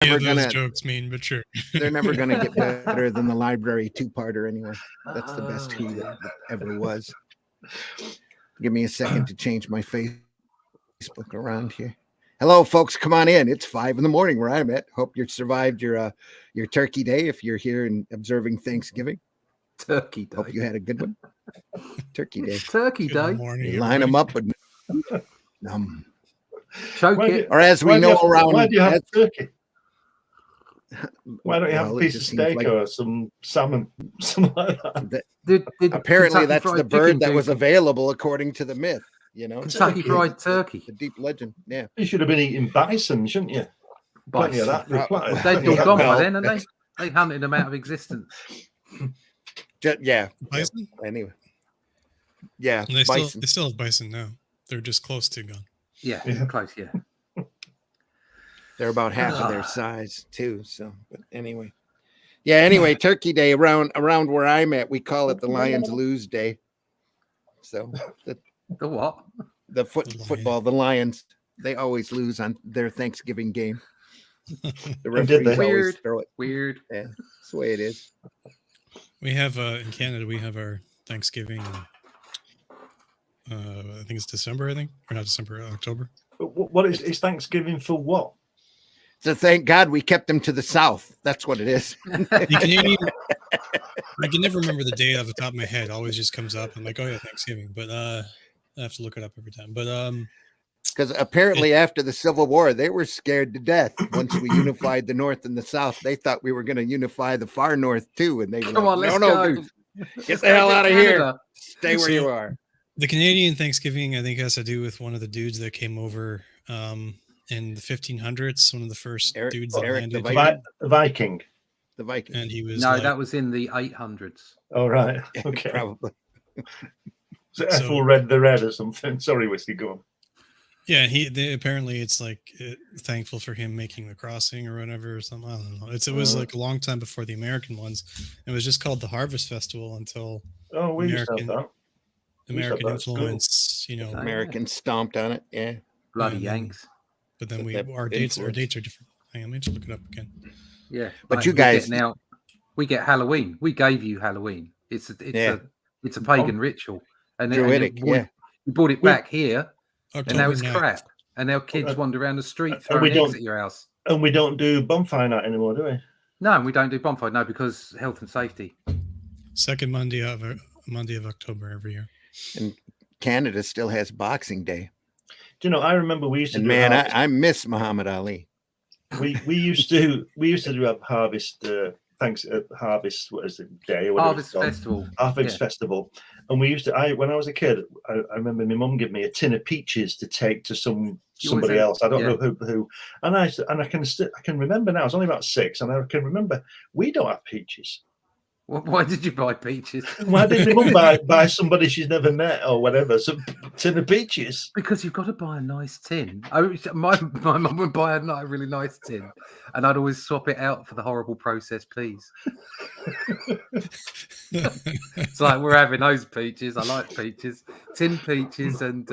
never those jokes mean, but sure. They're never going to get better than the library two-parter anyway. That's the best Who that ever was. Give me a second to change my Facebook around here. Hello, folks. Come on in. It's 5 a.m. where I'm at. Hope you survived your Turkey Day. If you're here and observing Thanksgiving, Turkey Day. Hope you had a good one. Turkey Day. Turkey Day. Morning, you line them up and choke it. Or as we know around. Why do you have turkey? Why don't you have a piece of steak or some salmon, something like that? Apparently, that's the bird that was available according to the myth. You know, Kentucky Fried Turkey, the deep legend. Yeah, you should have been eating bison, shouldn't you? Plenty of that. They'd all gone by then, and they hunted them out of existence. Yeah, bison. Anyway, yeah, and they still have bison now. They're just close to gone. Yeah, close. Yeah. They're about half of their size too. So, but anyway, Anyway, Turkey Day around where I'm at, we call it the Lions Lose Day. So the what? The football. The Lions, they always lose on their Thanksgiving game. The referees always throw it. Weird. Yeah, that's the way it is. We have in Canada, we have our Thanksgiving. I think it's December. I think or not December, October. What is Thanksgiving for? What? So thank God we kept them to the south. That's what it is. I can never remember the date off the top of my head. It always just comes up. I'm like, oh yeah, Thanksgiving. But I have to look it up every time. But because apparently after the Civil War, they were scared to death. Once we unified the North and the South, they thought we were going to unify the far North too. And they were let's go. Get the hell out of here. Stay where you are. The Canadian Thanksgiving, I think, has to do with one of the dudes that came over in the 1500s. One of the first dudes that landed. The Viking. The Viking. And he was that was in the 800s. Oh, right. Okay. Probably. So Ethel read the red or something. Sorry, Whiskey, go on. Yeah, apparently it's like thankful for him making the crossing or whatever or something. I don't know. It was like a long time before the American ones. It was just called the Harvest Festival until we used to have that. American influence, Americans stomped on it. Yeah, bloody Yanks. But then our dates are different. Hang on, let me just look it up again. Yeah, but you guys we get Halloween. We gave you Halloween. It's a pagan ritual, and Druidic. You brought it back here. October and now it's 9th. Crap. And now kids wander around the street throwing eggs at your house. And we don't do bonfire night anymore, do we? No, we don't do bonfire. No, because health and safety. Second Monday of October every year. And Canada still has Boxing Day. Do you know? I remember we used to. And I miss Muhammad Ali. We used to do a harvest. Harvest, what is it, day or Harvest Festival. Harvest Festival. And we used to, when I was a kid, I remember my mum giving me a tin of peaches to take to somebody else. I don't know who. And I can remember now, I was only about 6, and I can remember we don't have peaches. Well, why did you buy peaches? Why did my mum buy somebody she's never met or whatever, some tin of peaches? Because you've got to buy a nice tin. My mum would buy a really nice tin, and I'd always swap it out for the horrible processed peas. It's like, we're having those peaches. I like peaches. Tin peaches and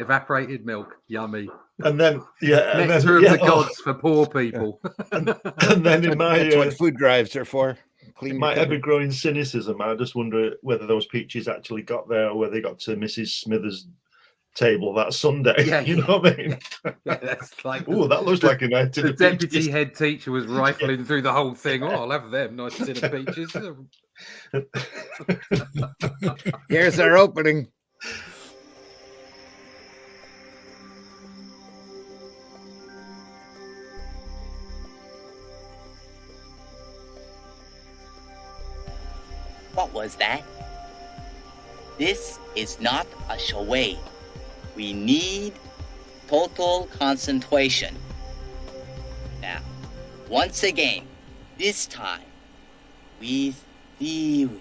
evaporated milk. Yummy. And then, nectar of the gods for poor people. and then in my... That's what food drives are for. My ever-growing cynicism, I just wonder whether those peaches actually got there or whether they got to Mrs. Smithers' table that Sunday. Yeah, you know what I mean? Yeah, that's like. Oh, that looks like a nice tin of peaches. The deputy peaches. head teacher was rifling through the whole thing. Oh, I'll have them. Nice tin of peaches. Here's our opening. What was that? This is not a charade. We need total concentration. Now, once again, this time with theory.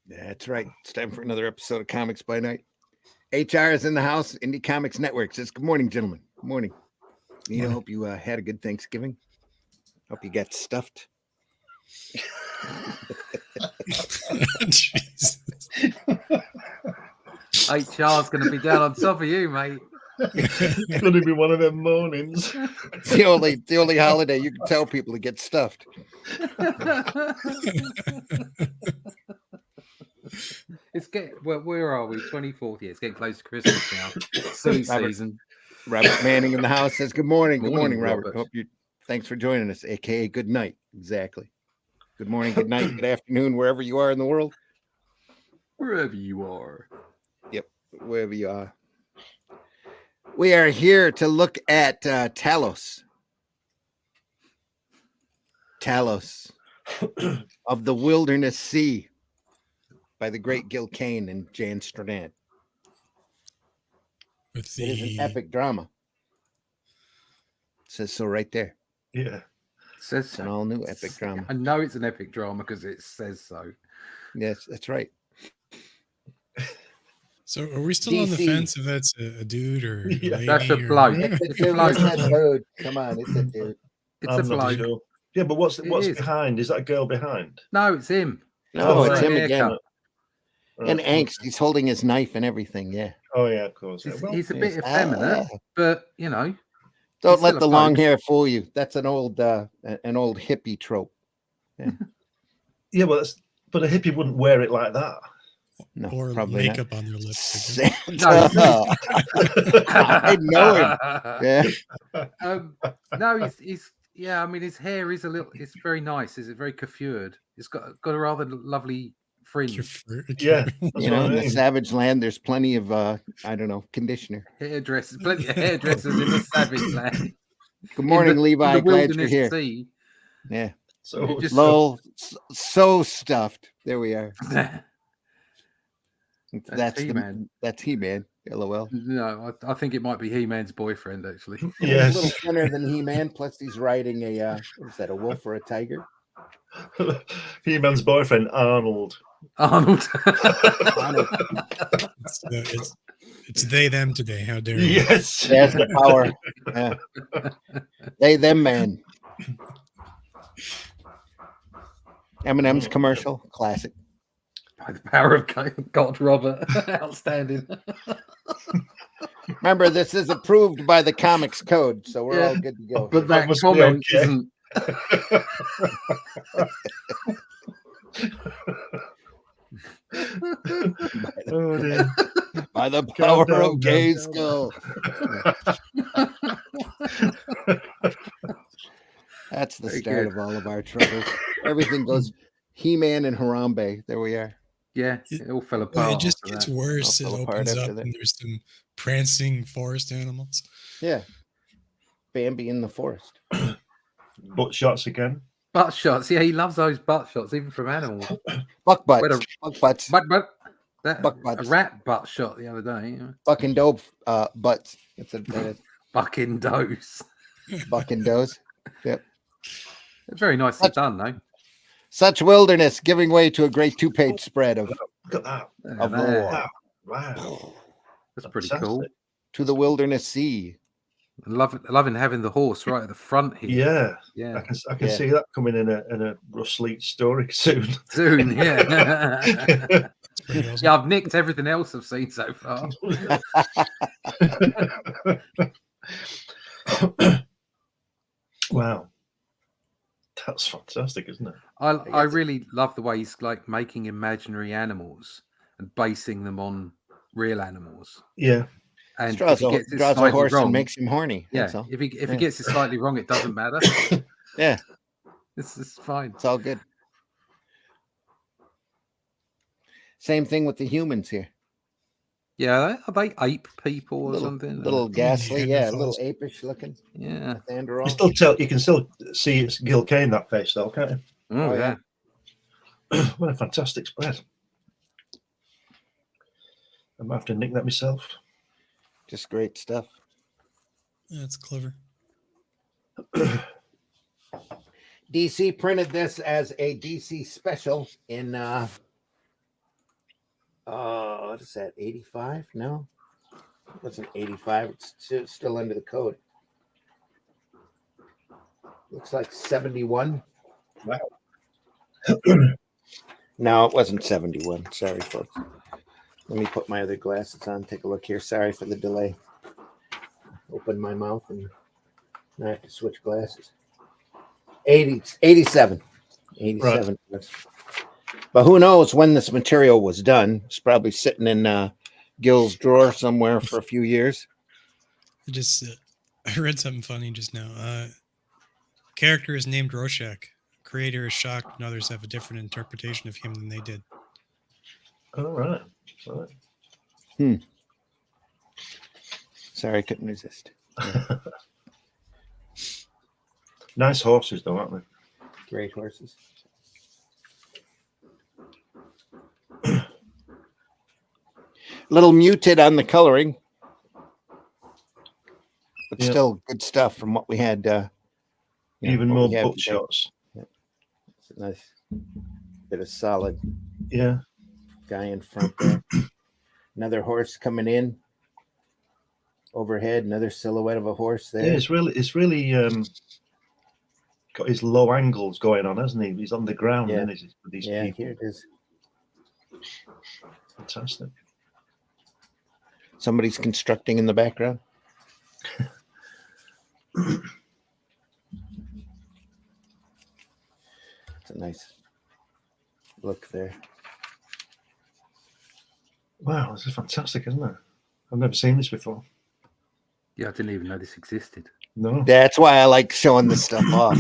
That's right. It's time for another episode of Comics by Night. HR is in the house. Indie Comics Network says, good morning, gentlemen. Good morning. I hope you had a good Thanksgiving. Hope you got stuffed. HR's going to be down on top of you, mate. It's going to be one of them mornings. It's the only holiday you can tell people to get stuffed. It's getting where are we? 24th. Yeah, it's getting close to Christmas now. Silly season. Robert Manning in the house says, "Good morning, good morning, Morning, Robert. Robert. Hope you. Thanks for joining us, aka good night. Exactly. Good morning, good night, good afternoon, wherever you are in the world. Wherever you are. Wherever you are. We are here to look at Talos. Talos of the Wilderness Sea by the great Gil Kane and Jan Stradant. With It is an epic drama. It says so right there. Yeah. It says It's an so. all new epic drama. I know it's an epic drama because it says so. Yes, that's right. So are we still on the DC. fence if that's a dude or a Yeah. lady? That's a or- bloke. It's a It's a dude. bloke. It's a dude. Come on, it's a dude. It's I'm a not bloke. sure. Yeah, but what's It is. behind? Is that a girl behind? No, it's him. No, Oh, it's right. him again. Haircut. And angst. He's holding his knife and everything. Yeah. Oh yeah, of course. Yeah. He's, Well, he's a yes. bit effeminate, but you know, Don't He's let still the a long bloke. hair fool you. That's an old hippie trope. yeah, but a hippie wouldn't wear it like that. No, or probably not. makeup on their lips. Santa. No, I know him. Yeah. No, he's yeah. I mean, his hair is it's very nice. It's very coiffured. It's got a rather lovely fringe. Yeah, that's You know, what I in the mean. savage land, there's plenty of I don't know, conditioner. Hairdressers, plenty of hairdressers in the savage land. Good morning, in the Levi. Glad you're wilderness here. sea. Yeah. So Just- Lol, so stuffed. There we are. That's He-Man. That's He-Man. LOL. No, I think it might be He-Man's boyfriend actually. He's a little yes, thinner than He-Man. Plus, he's riding a what is that? A wolf or a tiger? He-Man's boyfriend Arnold. Arnold. It's they them today. How dare you? Yes, There's the power. Yeah. They them man. Eminem's commercial, classic. By the power of God, Robert. Outstanding. Remember, this is approved by the Comics Code, so we're all good to go. But that must be comment okay. isn't. Oh, dear. By the power down, of Gay down. Skull. That's the Very start good. of all of our troubles. Everything goes He-Man and Harambe. There we are. Yeah, it all fell Well, apart. it just after gets that. worse. It All fell apart opens after up that. and there's some prancing forest animals. Yeah. Bambi in the forest. Butt shots again. Butt shots. Yeah, he loves those butt shots, even from animals. Buck butts. Wait a- Buck butts. But that Buck a butts. rat butt shot the other day. You know. Buck and doe butts. That's a Bucking dose. buck and does. It's very nicely done, though. Such wilderness giving way to a great 2-page spread of Look at that. Of There. war. Wow. That's pretty cool. Fantastic. To the Wilderness Sea. Loving having the horse right at the front here. Yeah, Yeah. I can Yeah. see that coming in a Russ Leach story soon. Soon, yeah. Pretty awesome. Yeah, I've nicked everything else I've seen so far. Wow, that's fantastic, isn't it? I really love the way he's like making imaginary animals and basing them on real animals. Yeah, And Draws if he gets it a slightly horse wrong, and makes him horny. yeah, That's all. if he Yeah. gets it slightly wrong, it doesn't matter. Yeah, This is fine. it's all good. Same thing with the humans here. Yeah, are they ape people or Little, something? little ghastly, yeah, a little Neanderthals. apish looking. Yeah. Neanderthal. you can still see it's Gil Kane, that face though, can't you? Oh, Oh, yeah. yeah. What a fantastic spread. I might have to nick that myself. Just great stuff. That's clever. DC printed this as a DC special in what is that, 85? No, it wasn't 85. It's still under the code. Looks like 71. Wow. No, it wasn't 71. Sorry, folks. Let me put my other glasses on. Take a look here. Sorry for the delay. Open my mouth and now I have to switch glasses. 87. 87. Right. But who knows when this material was done? It's probably sitting in Gil's drawer somewhere for a few years. I read something funny just now. Character is named Rorschach. Creator is shocked, and others have a different interpretation of him than they did. All right. Sorry, I couldn't resist. Nice horses, though, aren't they? Great horses. A little muted on the coloring, but still good stuff from what we had. Even more butt shots. Yeah. It's a nice bit of solid. Yeah. Guy in front there. Another horse coming in. Overhead, another silhouette of a horse there. Yeah, it's really got his low angles going on, hasn't he? He's on the ground, isn't he, with these people. Here it is. Fantastic. Somebody's constructing in the background. It's a nice look there. Wow, this is fantastic, isn't it? I've never seen this before. Yeah, I didn't even know this existed. No. That's why I like showing this stuff off.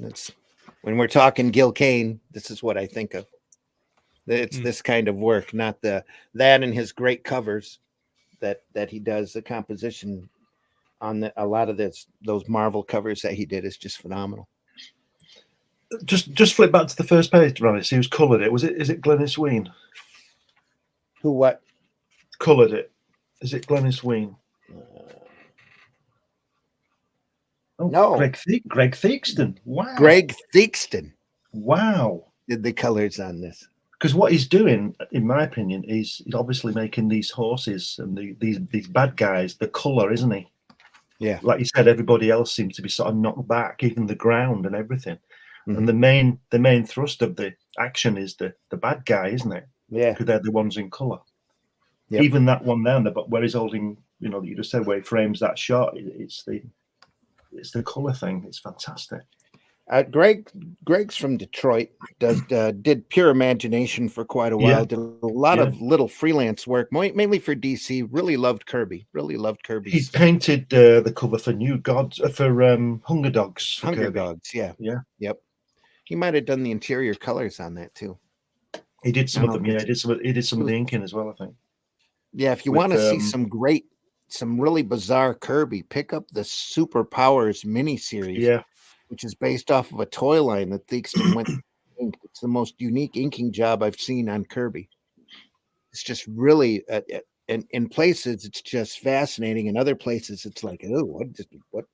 It's when we're talking Gil Kane, this is what I think of. It's this kind of work, not that and his great covers that he does. The composition on a lot of those Marvel covers that he did is just phenomenal. Just flip back to the first page, right? See who's coloured it. Is it Glenys Wein? Who what? Coloured it. Is it Glenys Wein? No. Greg Theakston. Wow. Greg Theakston. Wow. Did the colors on this. Because what he's doing, in my opinion, is he's obviously making these horses and these bad guys the colour, isn't he? Yeah. Like you said, everybody else seems to be sort of knocked back, even the ground and everything. Mm-hmm. And the main thrust of the action is the bad guy, isn't it? Yeah. Because they're the ones in colour. Yep. Even that one there, but where he's holding, that you just said, where he frames that shot, it's the colour thing. It's fantastic. Greg's from Detroit. Did Pure Imagination for quite a while. Yeah. Did a lot of little freelance work, mainly for DC. Really loved Kirby. He painted the cover for New Gods for Hunger Dogs. For Hunger Kirby. Dogs, yeah. Yep. He might have done the interior colors on that too. He did some of them. Yeah, he did some of the inking as well, I think. Yeah, if you want to see some really bizarre Kirby, pick up the Superpowers miniseries. Yeah. Which is based off of a toy line that Theakston went. It's the most unique inking job I've seen on Kirby. It's just really, and in places it's just fascinating. In other places it's like, oh, what.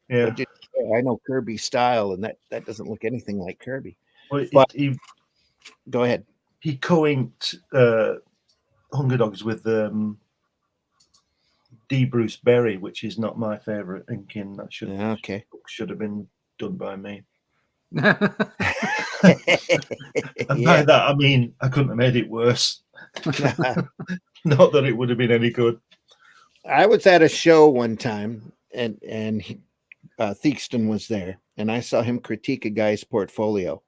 Yeah, I know Kirby style, and that doesn't look anything like Kirby. Well, go ahead. He co-inked Hunger Dogs with D. Bruce Berry, which is not my favorite inking. That should have been done by me. And by that I mean I couldn't have made it worse. Not that it would have been any good. I was at a show one time, and Theakston was there, and I saw him critique a guy's portfolio,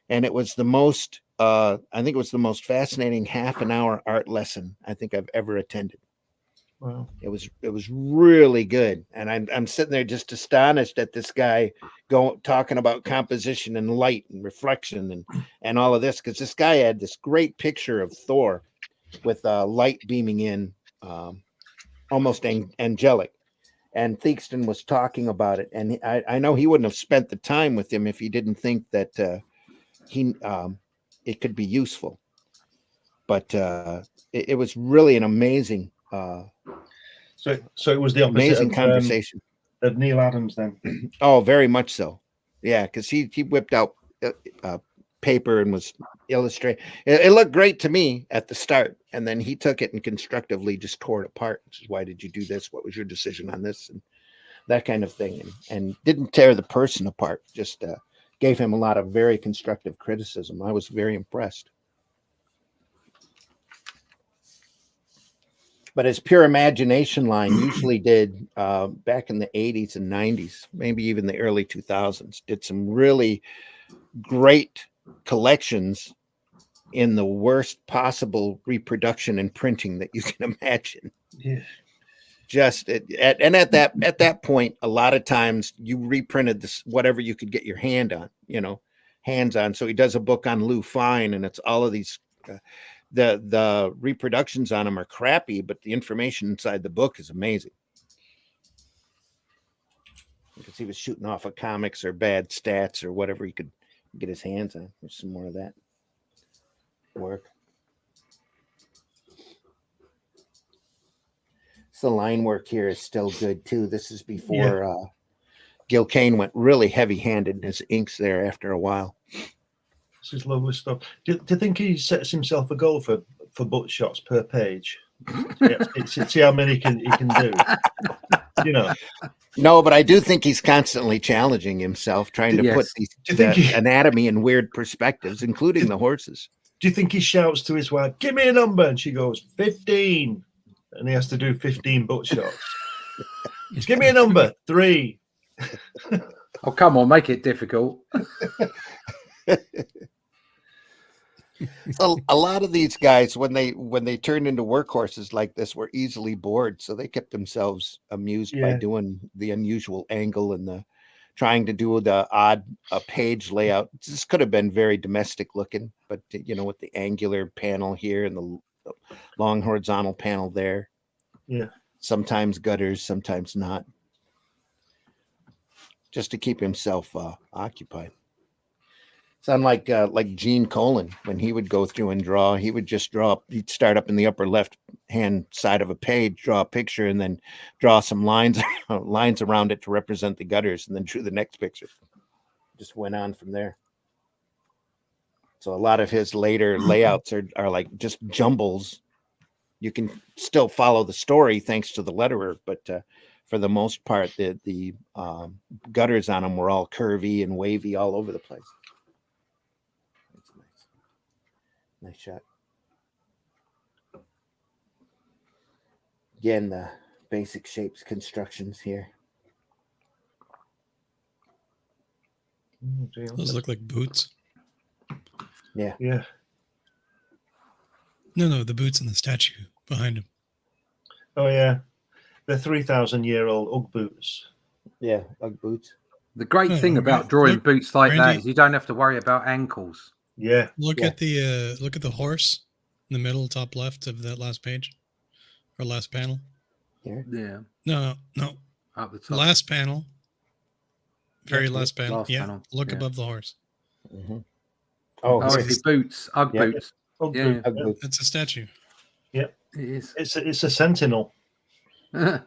and it was the most I think it was the most fascinating half an hour art lesson I think I've ever attended. Wow. It was really good, and I'm sitting there just astonished at this guy talking about composition and light and reflection and all of this, because this guy had this great picture of Thor with light beaming in, almost angelic, and Theakston was talking about it, and I know he wouldn't have spent the time with him if he didn't think that it could be useful, but it was really an amazing. So it was the opposite amazing conversation of Neil Adams then. Oh, very much so. Yeah, because he whipped out paper and was illustrating. It looked great to me at the start, and then he took it and constructively just tore it apart. Why did you do this? What was your decision on this? And that kind of thing, and didn't tear the person apart. Just gave him a lot of very constructive criticism. I was very impressed. But his pure imagination line usually did back in the 80s and 90s, maybe even the early 2000s, did some really great collections in the worst possible reproduction and printing that you can imagine. Yeah. Just at that point, a lot of times you reprinted this whatever you could get your hands on. So he does a book on Lou Fine, and it's all of these. The reproductions on them are crappy, but the information inside the book is amazing. Because he was shooting off of comics or bad stats or whatever he could get his hands on. There's some more of that work. So the line work here is still good too. This is before Gil Kane went really heavy-handed in his inks there after a while. This is lovely stuff. Do you think he sets himself a goal for butt shots per page? See how many he can do. No, but I do think he's constantly challenging himself, trying to put the anatomy in weird perspectives, including the horses. Do you think he shouts to his wife, "Give me a number," and she goes 15, and he has to do 15 butt shots? Just give me a number 3. Oh, come on, make it difficult. So a lot of these guys, when they turned into workhorses like this, were easily bored, so they kept themselves amused by doing the unusual angle and the trying to do the odd page layout. This could have been very domestic looking, but with the angular panel here and the long horizontal panel there. Yeah. Sometimes gutters, sometimes not. Just to keep himself occupied. It's unlike like Gene Colan, when he would go through and draw, he would just draw. He'd start up in the upper left hand side of a page, draw a picture, and then draw some lines around it to represent the gutters, and then drew the next picture. Just went on from there. So a lot of his later layouts are like just jumbles. You can still follow the story thanks to the letterer, but for the most part, the gutters on them were all curvy and wavy all over the place. That's nice shot. Again, the basic shapes constructions here. Those look like boots. Yeah. Yeah. No, the boots and the statue behind him. Oh yeah, they're 3,000-year-old Ugg boots. Yeah, Ugg boots. The great thing about drawing boots like that Randy, is you don't have to worry about ankles. Yeah. Look at the horse in the middle, top left of that last page or last panel. Here? Yeah. No. Up the top. Last panel. Very last panel. Last yeah. panel. Look Yeah. above the horse. Mm-hmm. Oh, it's it's boots. Ugg Yeah. boots. Ugg Yeah. boot. Ugg boots. That's a statue. It is. It's a sentinel. And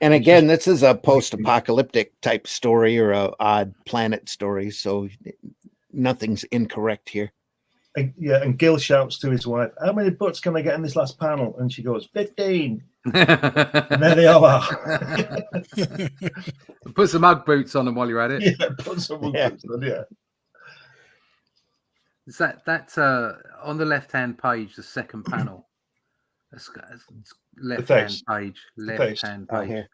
again, this is a post-apocalyptic type story or a odd planet story, so nothing's incorrect here. And Gil shouts to his wife, "How many butts can I get in this last panel?" And she goes, 15. And there they all are. Put some Ugg boots on them while you're at it. Yeah, put some Ugg boots on, yeah. Is that's on the left-hand page, the second panel. Left-hand page. Left-hand Oh, page. here.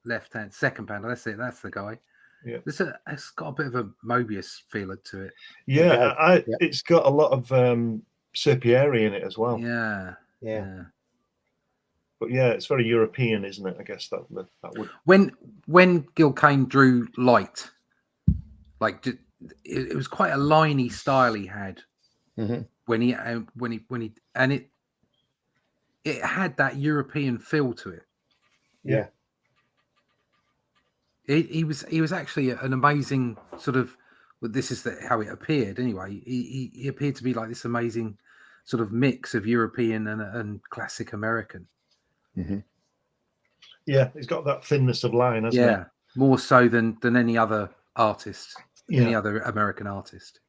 Left-hand second panel. That's it. That's the guy. Yeah. It's got a bit of a Mobius feeler to it. Yeah, Yeah. it's got a lot of serpieri in it as well. Yeah. But yeah, it's very European, isn't it? I guess that would. When Gil Kane drew light, like it was quite a liney style he had. Mm-hmm. when he and it had that European feel to it. Yeah. He was actually an amazing sort of. Well, this is how it appeared anyway. He appeared to be like this amazing sort of mix of European and classic American. Mm-hmm. Yeah, he's got that thinness of line, hasn't Yeah, more so than any other artist, any Yeah. other American artist.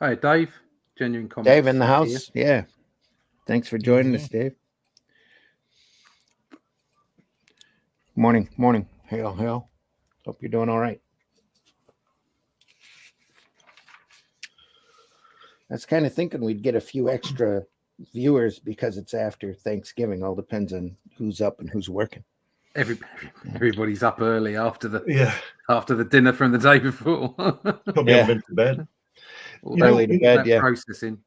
Hi, Dave. Genuine Comics. Dave in the here. house. Yeah. Thanks for joining us, Dave. Morning. Hail. Hope you're doing all right. I was kind of thinking we'd get a few extra viewers because it's after Thanksgiving. All depends on who's up and who's working. Everybody's up early after the Yeah, after the dinner from the day before. probably Yeah. haven't been to bed. All You know, Early to bed, that yeah. processing.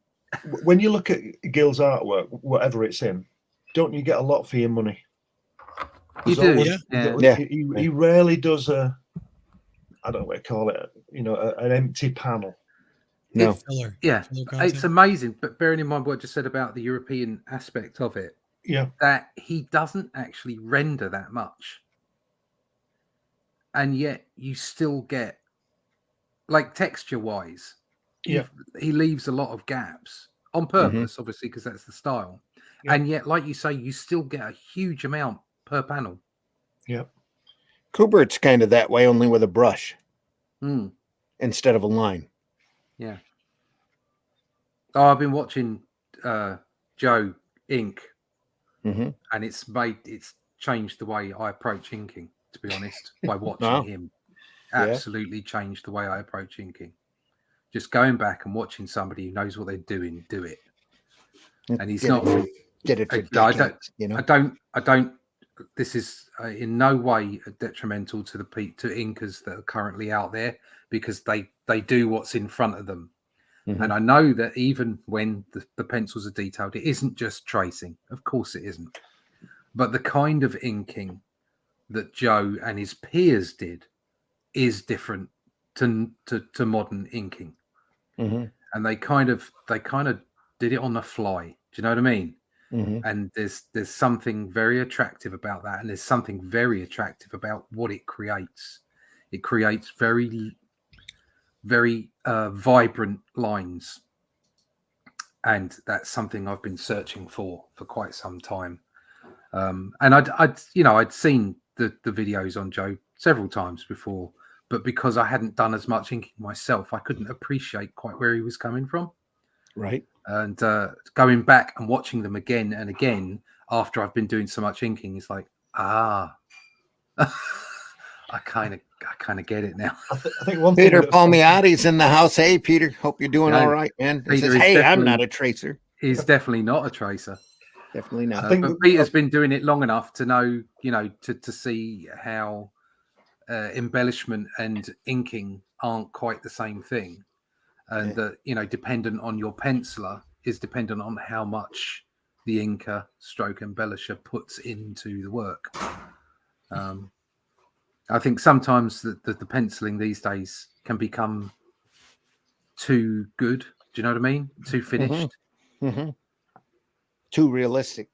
When you look at Gil's artwork, whatever it's in, don't you get a lot for your money? You There's do, always- yeah. He rarely does I don't know what to call it, an empty panel. No. Filler. Yeah, Filler content. it's amazing. But bearing in mind what I just said about the European aspect of it, Yeah, that he doesn't actually render that much, and yet you still get, like, texture-wise, Yeah. he leaves a lot of gaps on purpose, obviously, because that's the style. Yeah. And yet, like you say, you still get a huge amount per panel. yeah. Kubert's kind of that way, only with a brush Mm. instead of a line. Yeah. Oh, I've been watching Joe ink, Mm-hmm. and it's changed the way I approach inking, to be honest, by watching Wow. him. Yeah. Absolutely changed the way I approach inking. Just going back and watching somebody who knows what they're doing do it. And he's not. Did it for I decades, I don't. This is in no way detrimental to to inkers that are currently out there, because they do what's in front of them. Mhm. And I know that even when the pencils are detailed, it isn't just tracing. Of course it isn't. But the kind of inking that Joe and his peers did is different to modern inking. Mm-hmm. And they kind of did it on the fly. Do you know what I mean? Mm-hmm. And there's something very attractive about that, and there's something very attractive about what it creates. It creates very, very vibrant lines, and that's something I've been searching for quite some time. And I'd seen the videos on Joe several times before, but because I hadn't done as much inking myself, I couldn't appreciate quite where he was coming from. Right. And going back and watching them again and again after I've been doing so much inking, it's like, I kind of get it now. I think one Peter thing Palmiotti's in the house. Hey, Peter, hope you're doing No, all right, man. He Peter says, is hey, I'm definitely- not a tracer. He's definitely not a tracer. Definitely not. I think But Peter's been doing it long enough to know, to see how embellishment and inking aren't quite the same thing. And that, dependent on your penciler is dependent on how much the inker stroke embellisher puts into the work. I think sometimes the penciling these days can become too good. Do you know what I mean? Too finished. Mm-hmm. Too realistic.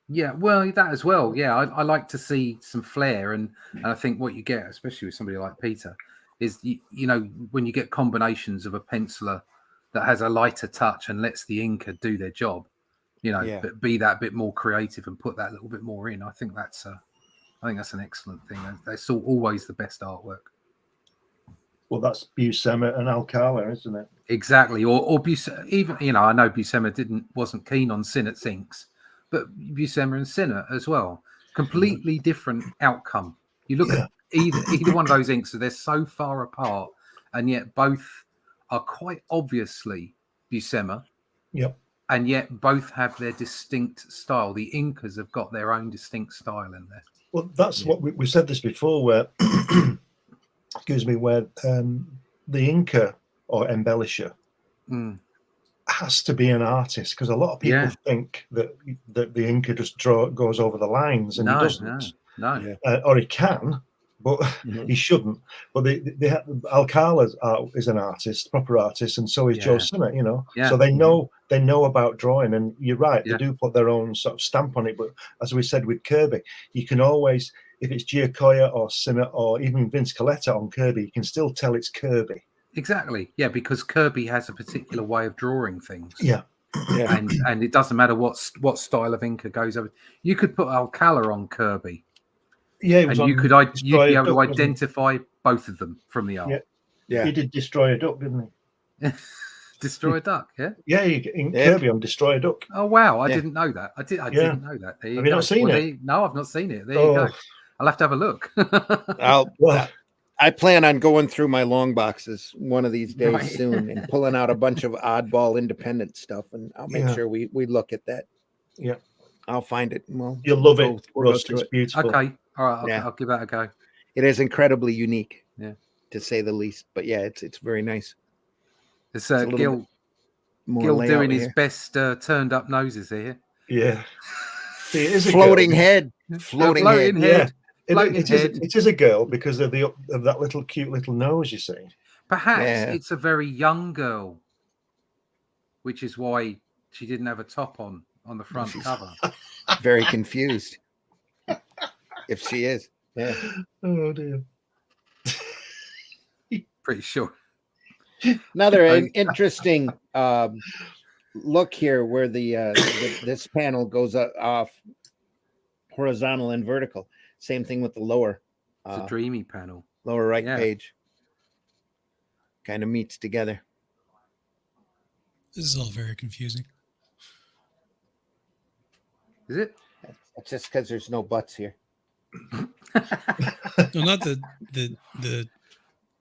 Yeah, well, that as well. Yeah, I like to see some flair, and I think what you get, especially with somebody like Peter, is when you get combinations of a penciler that has a lighter touch and lets the inker do their job, but be that bit more creative and put that little bit more in. I think that's an excellent thing. That's always the best artwork. Well, that's Buscema and Alcala, isn't it? Exactly. Or even I know Buscema wasn't keen on Sinnott's inks, but Buscema and Sinnott as well. Completely different outcome. You look at either one of those inks, so they're so far apart, and yet both are quite obviously Buscema. Yep. And yet both have their distinct style. The inkers have got their own distinct style in there. Well, that's what we said this before, where excuse me, where the inker or embellisher has to be an artist, because a lot of people think that the inker just goes over the lines, and he doesn't. No. Or he can, but he shouldn't. But Alcala is an artist, proper artist, and so is Joe Sinnott. So they know about drawing, and you're right, they do put their own sort of stamp on it. But as we said with Kirby, you can always, if it's Giacoya or Sinnott or even Vince Coletta on Kirby, you can still tell it's Kirby. Exactly, yeah, because Kirby has a particular way of drawing things. Yeah. And it doesn't matter what style of inker goes over. You could put Alcala on Kirby. Yeah, and you'd be able to identify both of them from the art. Yeah. He did Destroy a Duck, didn't he? Destroy a Duck, yeah? Yeah, Kirby on Destroy a Duck. Oh, wow, I didn't know that. I didn't know that. Have you not seen it? No, I've not seen it. There you go. I'll have to have a look. I plan on going through my long boxes one of these days Right. soon and pulling out a bunch of oddball independent stuff, and I'll make sure we look at that. Yeah. I'll find it. And You'll love we'll it, go Russ. through It's it. beautiful. Okay. All right. Yeah. I'll give that a go. It is incredibly unique, Yeah. to say the least. But yeah, it's very nice. It's a little Gil More layout doing his here. best turned up noses here. Yeah. See, it is a Floating girl. head. Floating head. Yeah. Floating head. It is a girl because of that little cute little nose, you see. Perhaps Yeah. it's a very young girl, which is why she didn't have a top on the front cover. Very confused. If she is. Yeah. Oh dear. Pretty sure. Another interesting look here where this panel goes off horizontal and vertical. Same thing with the lower. It's a dreamy panel. Lower right Yeah. page. Kind of meets together. This is all very confusing. Is it? That's just because there's no butts here. No, not the.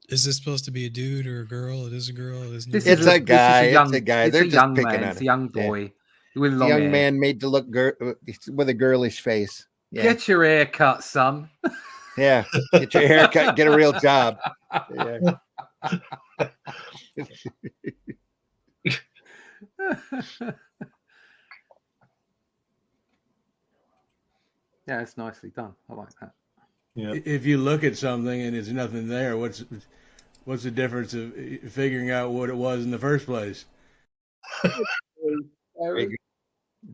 Is this supposed to be a dude or a girl? It is a girl. It isn't. This It's is a guy. It's a young, It's a guy. It's They're a just young picking man. on It's a it. young Yeah. boy with The long young hair. man made to look with a girlish face. Yeah. Get your hair cut, son. Yeah. Get your hair cut and get a real job. Yeah. Yeah, it's nicely done. I like that. Yeah. If you look at something and there's nothing there, what's the difference of figuring out what it was in the first place?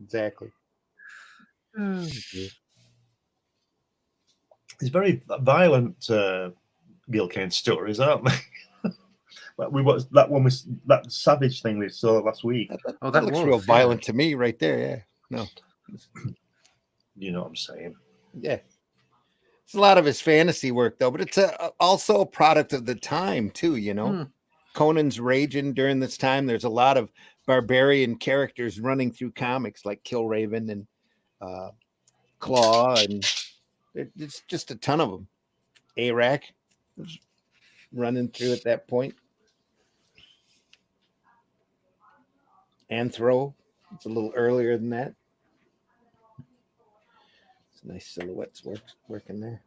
Exactly. It's very violent, Gil Kane stories, aren't they? Like that savage thing we saw last week. That looks real violent to me right there. Yeah. No. You know what I'm saying? Yeah. It's a lot of his fantasy work, though, but it's also a product of the time, too, you know? Conan's raging during this time. There's a lot of barbarian characters running through comics like Killraven and Claw, and it's just a ton of them. Arak was running through at that point. Anthro, it's a little earlier than that. It's nice silhouettes working there.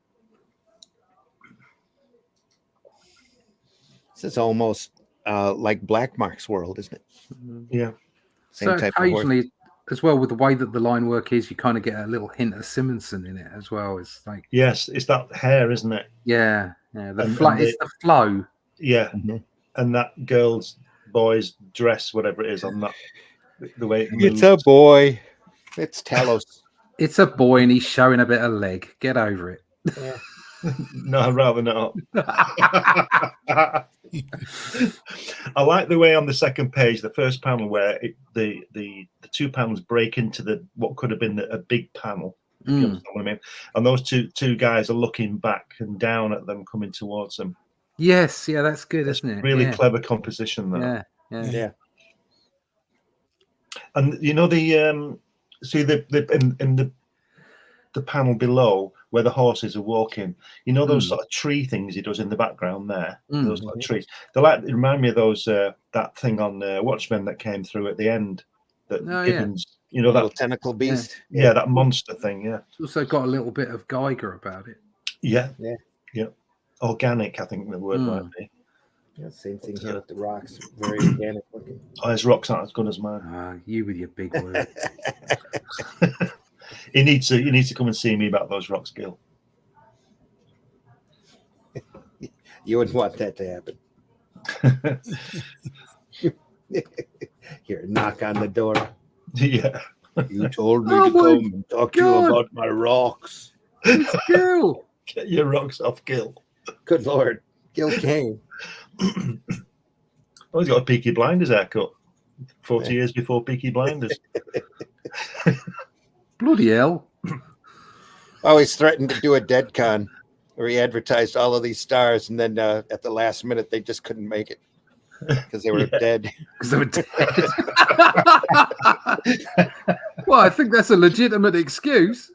This is almost like Black Mark's world, isn't it? Yeah. Same So type of work. occasionally, as well, with the way that the line work is, you kind of get a little hint of Simonson in it as well. It's like, Yes, it's that hair, isn't it? yeah, And it's the- the flow. Yeah. Mhm. And that boy's dress, whatever it is, on that, the way it It's moves. a boy. It's Talos. It's a boy and he's showing a bit of leg. Get over it. No, I'd rather not. I like the way on the second page, the first panel, where the two panels break into what could have been a big panel. If you understand what I mean? And those two guys are looking back and down at them coming towards them. Yes, yeah, that's good, It's isn't it? really yeah. clever composition, that. Yeah. Yeah. And you know see in the panel below where the horses are walking, you know those sort of tree things he does in the background there, those sort of trees. They remind me of those that thing on Watchmen that came through at the end. That Gibbons, you know, Little that tentacle beast. yeah, that monster thing. Yeah, It's also got a little bit of Geiger about it. yeah. Yeah. Organic, I think the word might be. Yeah, same thing here with the rocks. Very organic looking. Oh, his rocks aren't as good as mine. You with your big word. You need to come and see me about those rocks, Gil. You wouldn't want that to happen. Here, knock on the door. Yeah. You told me Oh to my come and talk to you God. about my rocks. It's Gil. Get your rocks off, Gil. Good Lord. Gil Kane. Oh, he's got a Peaky Blinders haircut. 40 years before Peaky Blinders. Bloody hell. Oh, he's threatened to do a dead con where he advertised all of these stars, and then at the last minute they just couldn't make it because they were dead. Because they were dead. Well, I think that's a legitimate excuse.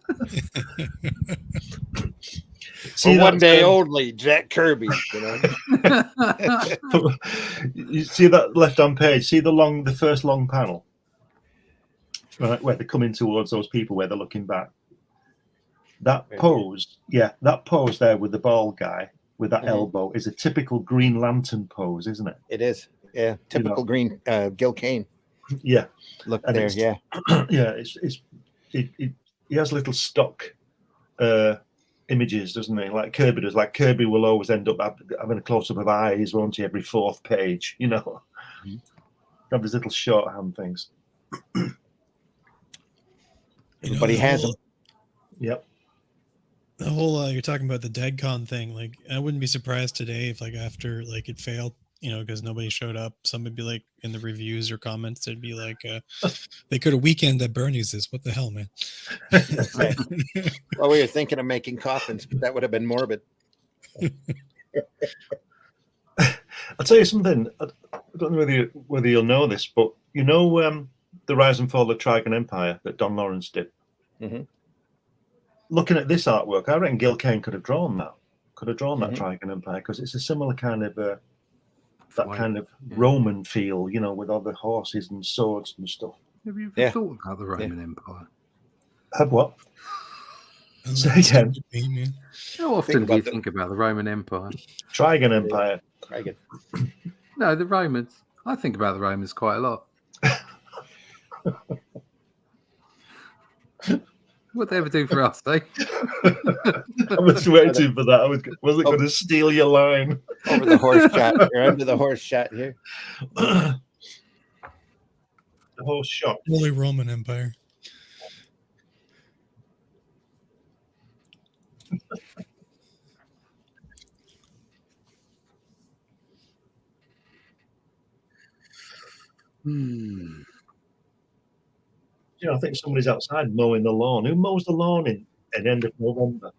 For one that's, day only, Jack Kirby. You know, you see that left-hand page. See the first long panel, right, where they're coming towards those people where they're looking back. That pose, that pose there with the bald guy with that elbow is a typical Green Lantern pose, isn't it? it is. Yeah, typical green. Gil Kane. Yeah, Look and there. Yeah, yeah. He has little stock images, doesn't he? Like Kirby does. Like Kirby will always end up having a close up of eyes, won't he? Every fourth page, you know. Have these little shorthand things. everybody has them. Yep. The whole you're talking about the DeadCon thing. Like, I wouldn't be surprised today if, like, after like it failed, you know, because nobody showed up. Somebody be like in the reviews or comments, they'd be like, they could have weekend at Bernie's. This, what the hell, man? Well, we were thinking of making coffins, but that would have been morbid. I'll tell you something. I don't know whether you'll know this, but you know, the Rise and Fall of Trigon Empire that Don Lawrence did. Looking at this artwork, I reckon Gil Kane could have drawn that. Could have drawn that Trigon Empire, because it's a similar kind of kind of Roman feel, you know, with all the horses and swords and stuff. Have you ever thought about the Roman Empire? Have what? Say again. How often do you think about the Roman Empire? Trigon Empire. Trigon. No, the Romans. I think about the Romans quite a lot. What they ever do for us, eh? I was waiting for that. Wasn't going to steal your line. Over the horse shot. You're under the horse shot here. The horse shot. Holy Roman Empire. You know, I think somebody's outside mowing the lawn. Who mows the lawn in at the end of November?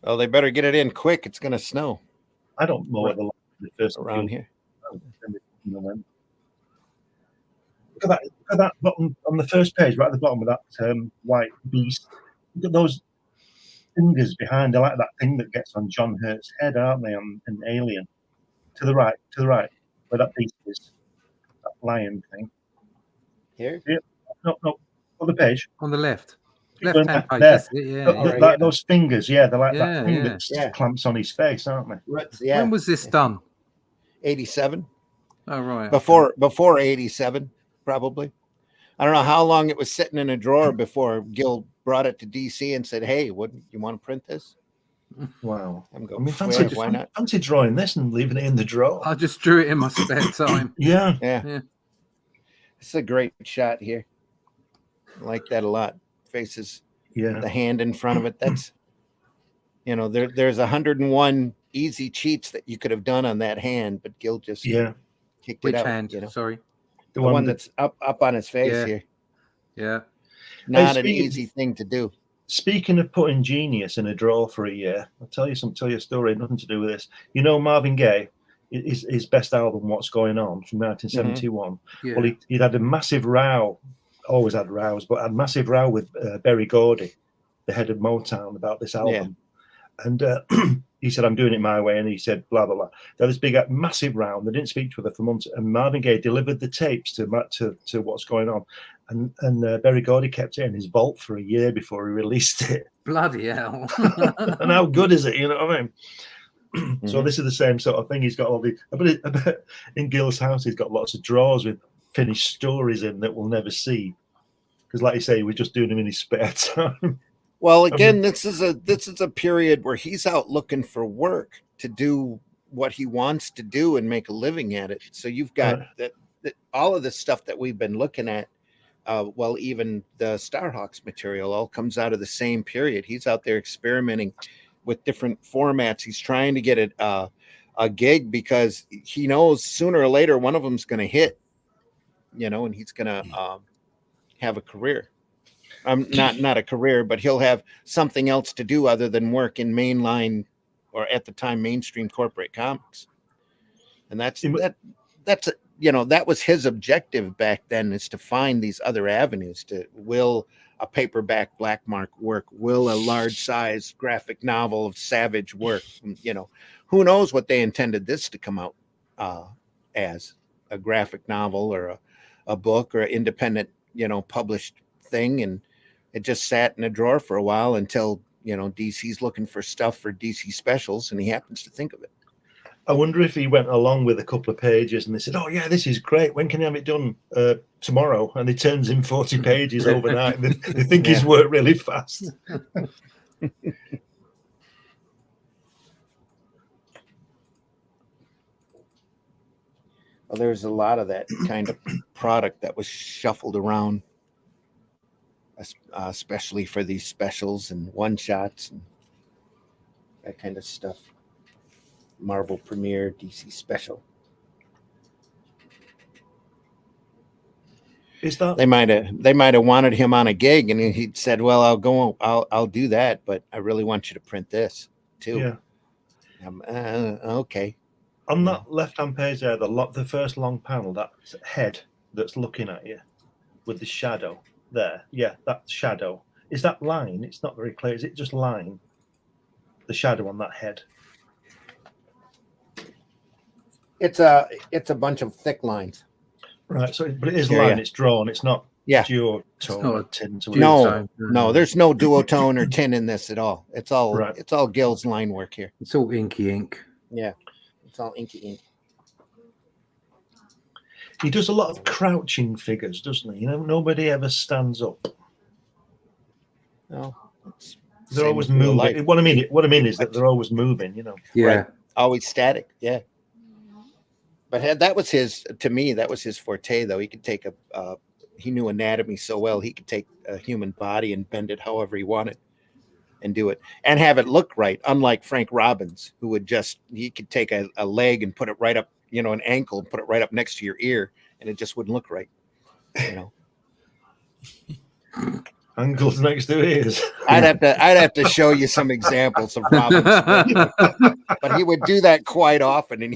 Oh, they better get it in quick. It's going to snow. I don't mow the lawn the first around here. November. Look at that button on the first page, right at the bottom of that white beast. Look at those fingers behind. They're like that thing that gets on John Hurt's head, aren't they? On an Alien. To the right, where that beast is. That lion thing. Here? Yeah. No, on the page. On the left. Left-hand page. There. Yeah. Those fingers, they're like that thing that clamps on his face, aren't they? Right. Yeah. When was this done? 87. Oh, right. Before 87, probably. I don't know how long it was sitting in a drawer before Gil brought it to DC and said, "Hey, what you want to print this?" Wow. Why not? Fancy drawing this and leaving it in the drawer. I just drew it in my spare time. Yeah. It's a great shot here. I like that a lot. Faces the hand in front of it. That's, you know, there's 101 easy cheats that you could have done on that hand, but Gil just kicked Which it out. hand? You know? Sorry. The one that's up on his face here. Yeah. Not an easy thing to do. Speaking of putting genius in a drawer for a year, I'll tell you a story, nothing to do with this. You know Marvin Gaye, his best album, What's Going On, from 1971. Well, he'd had a massive row, always had rows, but had a massive row with Berry Gordy, the head of Motown, about this album. And he said, "I'm doing it my way." And he said, blah, blah, blah. They had this big, massive row. They didn't speak to each other for months. And Marvin Gaye delivered the tapes to What's Going On. And Berry Gordy kept it in his vault for a year before he released it. Bloody hell. And how good is it? You know what I mean? So this is the same sort of thing. He's got all the, I bet in Gil's house, he's got lots of drawers with finished stories in that we'll never see. Because like you say, we're just doing them in his spare time. Well, again, this is a period where he's out looking for work to do what he wants to do and make a living at it. So you've got that all of the stuff that we've been looking at. Well, even the Starhawks material all comes out of the same period. He's out there experimenting with different formats. He's trying to get a gig because he knows sooner or later one of them's going to hit, you know, and he's going to have a career. Not a career, but he'll have something else to do other than work in mainline or at the time mainstream corporate comics. And that's you know, that was his objective back then, is to find these other avenues to will a paperback black mark work? Will a large size graphic novel of Savage work? You know, who knows what they intended this to come out as, a graphic novel or a book or an independent, you know, published thing. And it just sat in a drawer for a while until, you know, DC's looking for stuff for DC specials, and he happens to think of it. I wonder if he went along with a couple of pages and they said, "Oh yeah, this is great. When can you have it done?" Tomorrow. And he turns in 40 pages overnight. And they think he's worked really fast. Well, there's a lot of that kind of product that was shuffled around, especially for these specials and one shots and that kind of stuff. Marvel Premiere, DC Special. Is that They might have wanted him on a gig, and he'd said, "Well, I'll do that, but I really want you to print this too." Yeah. Okay. On that left-hand page there, the first long panel, that head that's looking at you with the shadow there. Yeah, that shadow. Is that line? It's not very clear. Is it just line? The shadow on that head. It's a bunch of thick lines. Right. So, but it is line. Yeah. It's drawn. It's not. Yeah. Duotone or tin. No. There's no duotone or tin in this at all. It's all right. It's all Gil's line work here. It's all inky ink. Yeah. It's all inky ink. He does a lot of crouching figures, doesn't he? You know, nobody ever stands up. No. They're always moving. What I mean is that they're always moving, you know. Yeah. Right. Always static. Yeah. But that was his forte, though. He could take he knew anatomy so well, he could take a human body and bend it however he wanted and do it and have it look right. Unlike Frank Robbins, who he could take a leg and put it right up, you know, an ankle and put it right up next to your ear, and it just wouldn't look right, you know. Ankles next to ears. I'd have to show you some examples of Robbins, but he would do that quite often, and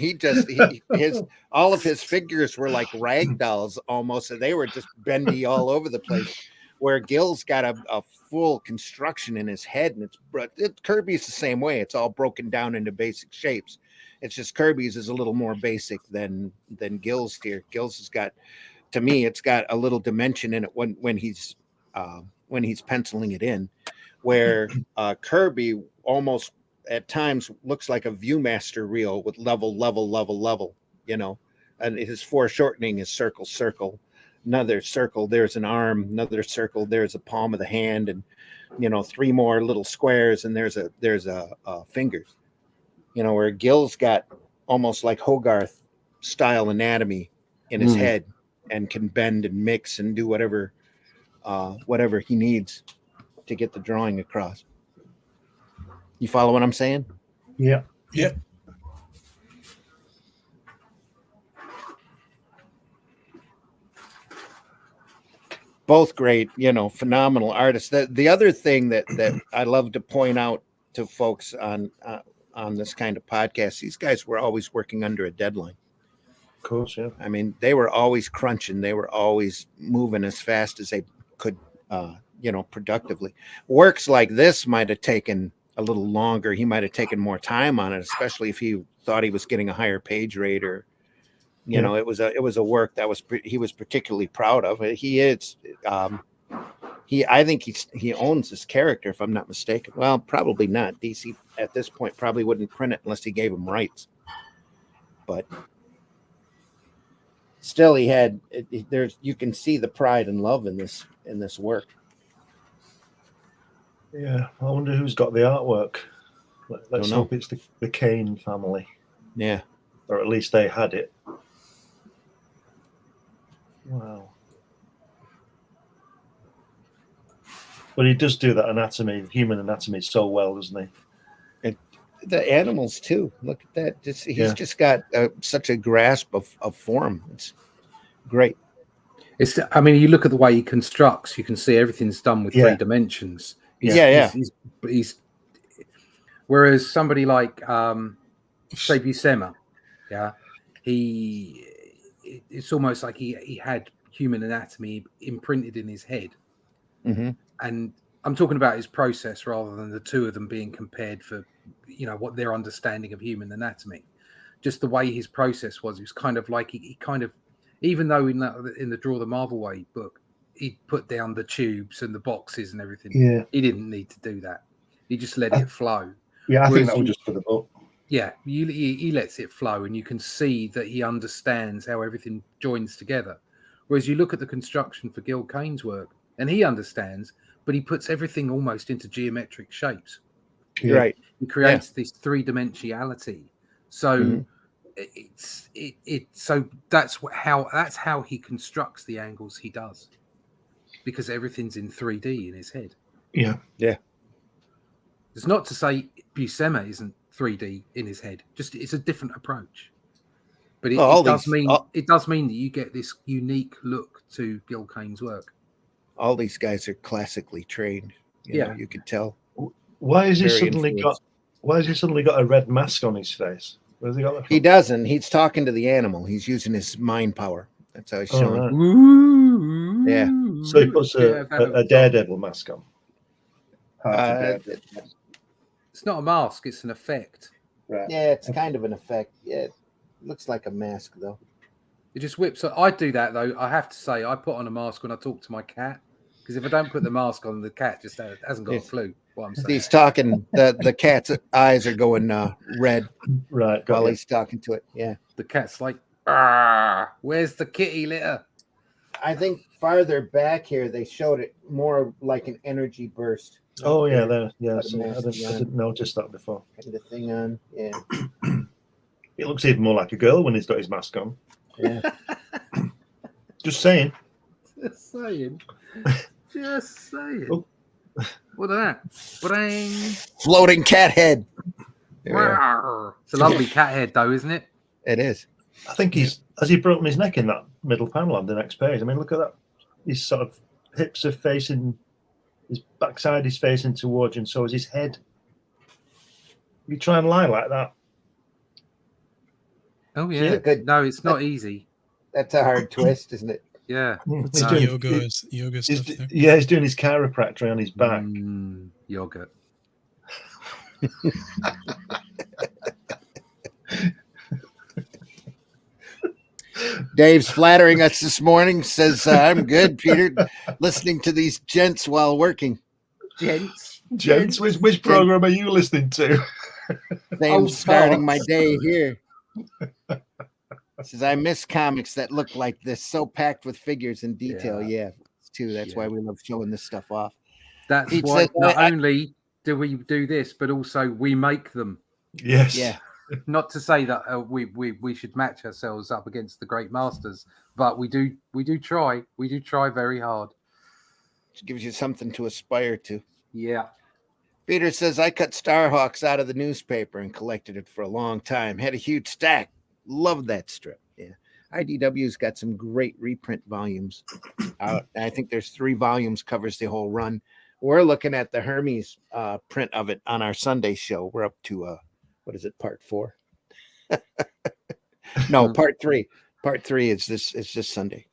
all of his figures were like rag dolls almost, and they were just bendy all over the place. Where Gil's got a full construction in his head, and Kirby's the same way. It's all broken down into basic shapes. It's just Kirby's is a little more basic than Gil's here. Gil's has got, to me, it's got a little dimension in it when he's penciling it in, where Kirby almost at times looks like a Viewmaster reel with level, you know, and his foreshortening is circle, another circle, there's an arm, another circle, there's a palm of the hand, and, you know, 3 more little squares, and there's a fingers, you know, where Gil's got almost like Hogarth style anatomy in his head and can bend and mix and do whatever he needs to get the drawing across. You follow what I'm saying? Yeah. Yeah. Both great, you know, phenomenal artists. The other thing that I love to point out to folks on this kind of podcast, these guys were always working under a deadline. Of course, yeah. I mean, they were always crunching. They were always moving as fast as they could, you know, productively. Works like this might have taken a little longer. He might have taken more time on it, especially if he thought he was getting a higher page rate, or, you know, it was a work that he was particularly proud of. I think he owns this character, if I'm not mistaken. Well, probably not. DC at this point probably wouldn't print it unless he gave him rights. But still, you can see the pride and love in this work. Yeah, I wonder who's got the artwork. Let's hope it's the Kane family. Yeah, or at least they had it. Wow. But he does do that human anatomy so well, doesn't he? And the animals too. Look at that. He's just got such a grasp of form. It's great. I mean, you look at the way he constructs, you can see everything's done with 3 dimensions. He's whereas somebody like say Buscema, it's almost like he had human anatomy imprinted in his head. Mm-hmm. And I'm talking about his process rather than the two of them being compared for, what their understanding of human anatomy. Just the way his process was, it was kind of like he kind of, even though in the Draw the Marvel Way book, he put down the tubes and the boxes and everything. Yeah, he didn't need to do that. He just let it flow. Yeah, I think that was just for the book. Yeah, he lets it flow, and you can see that he understands how everything joins together. Whereas you look at the construction for Gil Kane's work, and he understands, but he puts everything almost into geometric shapes. Yeah. Right. He creates this three-dimensionality. So so that's how he constructs the angles he does, because everything's in 3D in his head. Yeah. It's not to say Buscema isn't 3D in his head. Just it's a different approach. But it does mean that you get this unique look to Gil Kane's work. All these guys are classically trained. You know, you could tell. Why has he suddenly got a red mask on his face? Where's he got that from? He doesn't. He's talking to the animal. He's using his mind power. That's how he's showing. Right. Yeah. So he puts a daredevil mask on. It's not a mask, it's an effect. Right. Yeah, it's kind of an effect. Yeah, it looks like a mask, though. It just whips. I do that, though. I have to say, I put on a mask when I talk to my cat, because if I don't put the mask on, the cat just hasn't got a clue what I'm saying. He's talking, the cat's eyes are going red while he's talking to it. Yeah. The cat's like, where's the kitty litter? I think farther back here, they showed it more like an energy burst. Oh, yeah, there. Yeah, I didn't notice that before. Kind of thing on, yeah. It looks even more like a girl when he's got his mask on. Yeah. Just saying. Just saying. Oh. What is that? Bang. Floating cat head. It's a lovely cat head, though, isn't it? It is. I think has he broken his neck in that middle panel on the next page? I mean, look at that. His sort of hips are facing, his backside is facing towards, and so is his head. You try and lie like that. Oh, yeah. No, it's not easy. That's a hard twist, isn't it? Yeah. It's yoga stuff there. Yeah, he's doing his chiropractor on his back. Yoga. Dave's flattering us this morning. Says, I'm good, Peter. Listening to these gents while working. Gents? Which program are you listening to? Same starting my day here. Says, I miss comics that look like this, so packed with figures and detail. Yeah, too. That's why we love showing this stuff off. That's why not only do we do this, but also we make them. Yes. Yeah. Not to say that we should match ourselves up against the great masters, but we do try. We do try very hard. It gives you something to aspire to. Yeah. Peter says, I cut Starhawks out of the newspaper and collected it for a long time. Had a huge stack. Loved that strip. Yeah. IDW's got some great reprint volumes out. I think there's 3 volumes, covers the whole run. We're looking at the Hermes print of it on our Sunday show. We're up to what is it, part 4? No, part 3. Part 3 is this Sunday.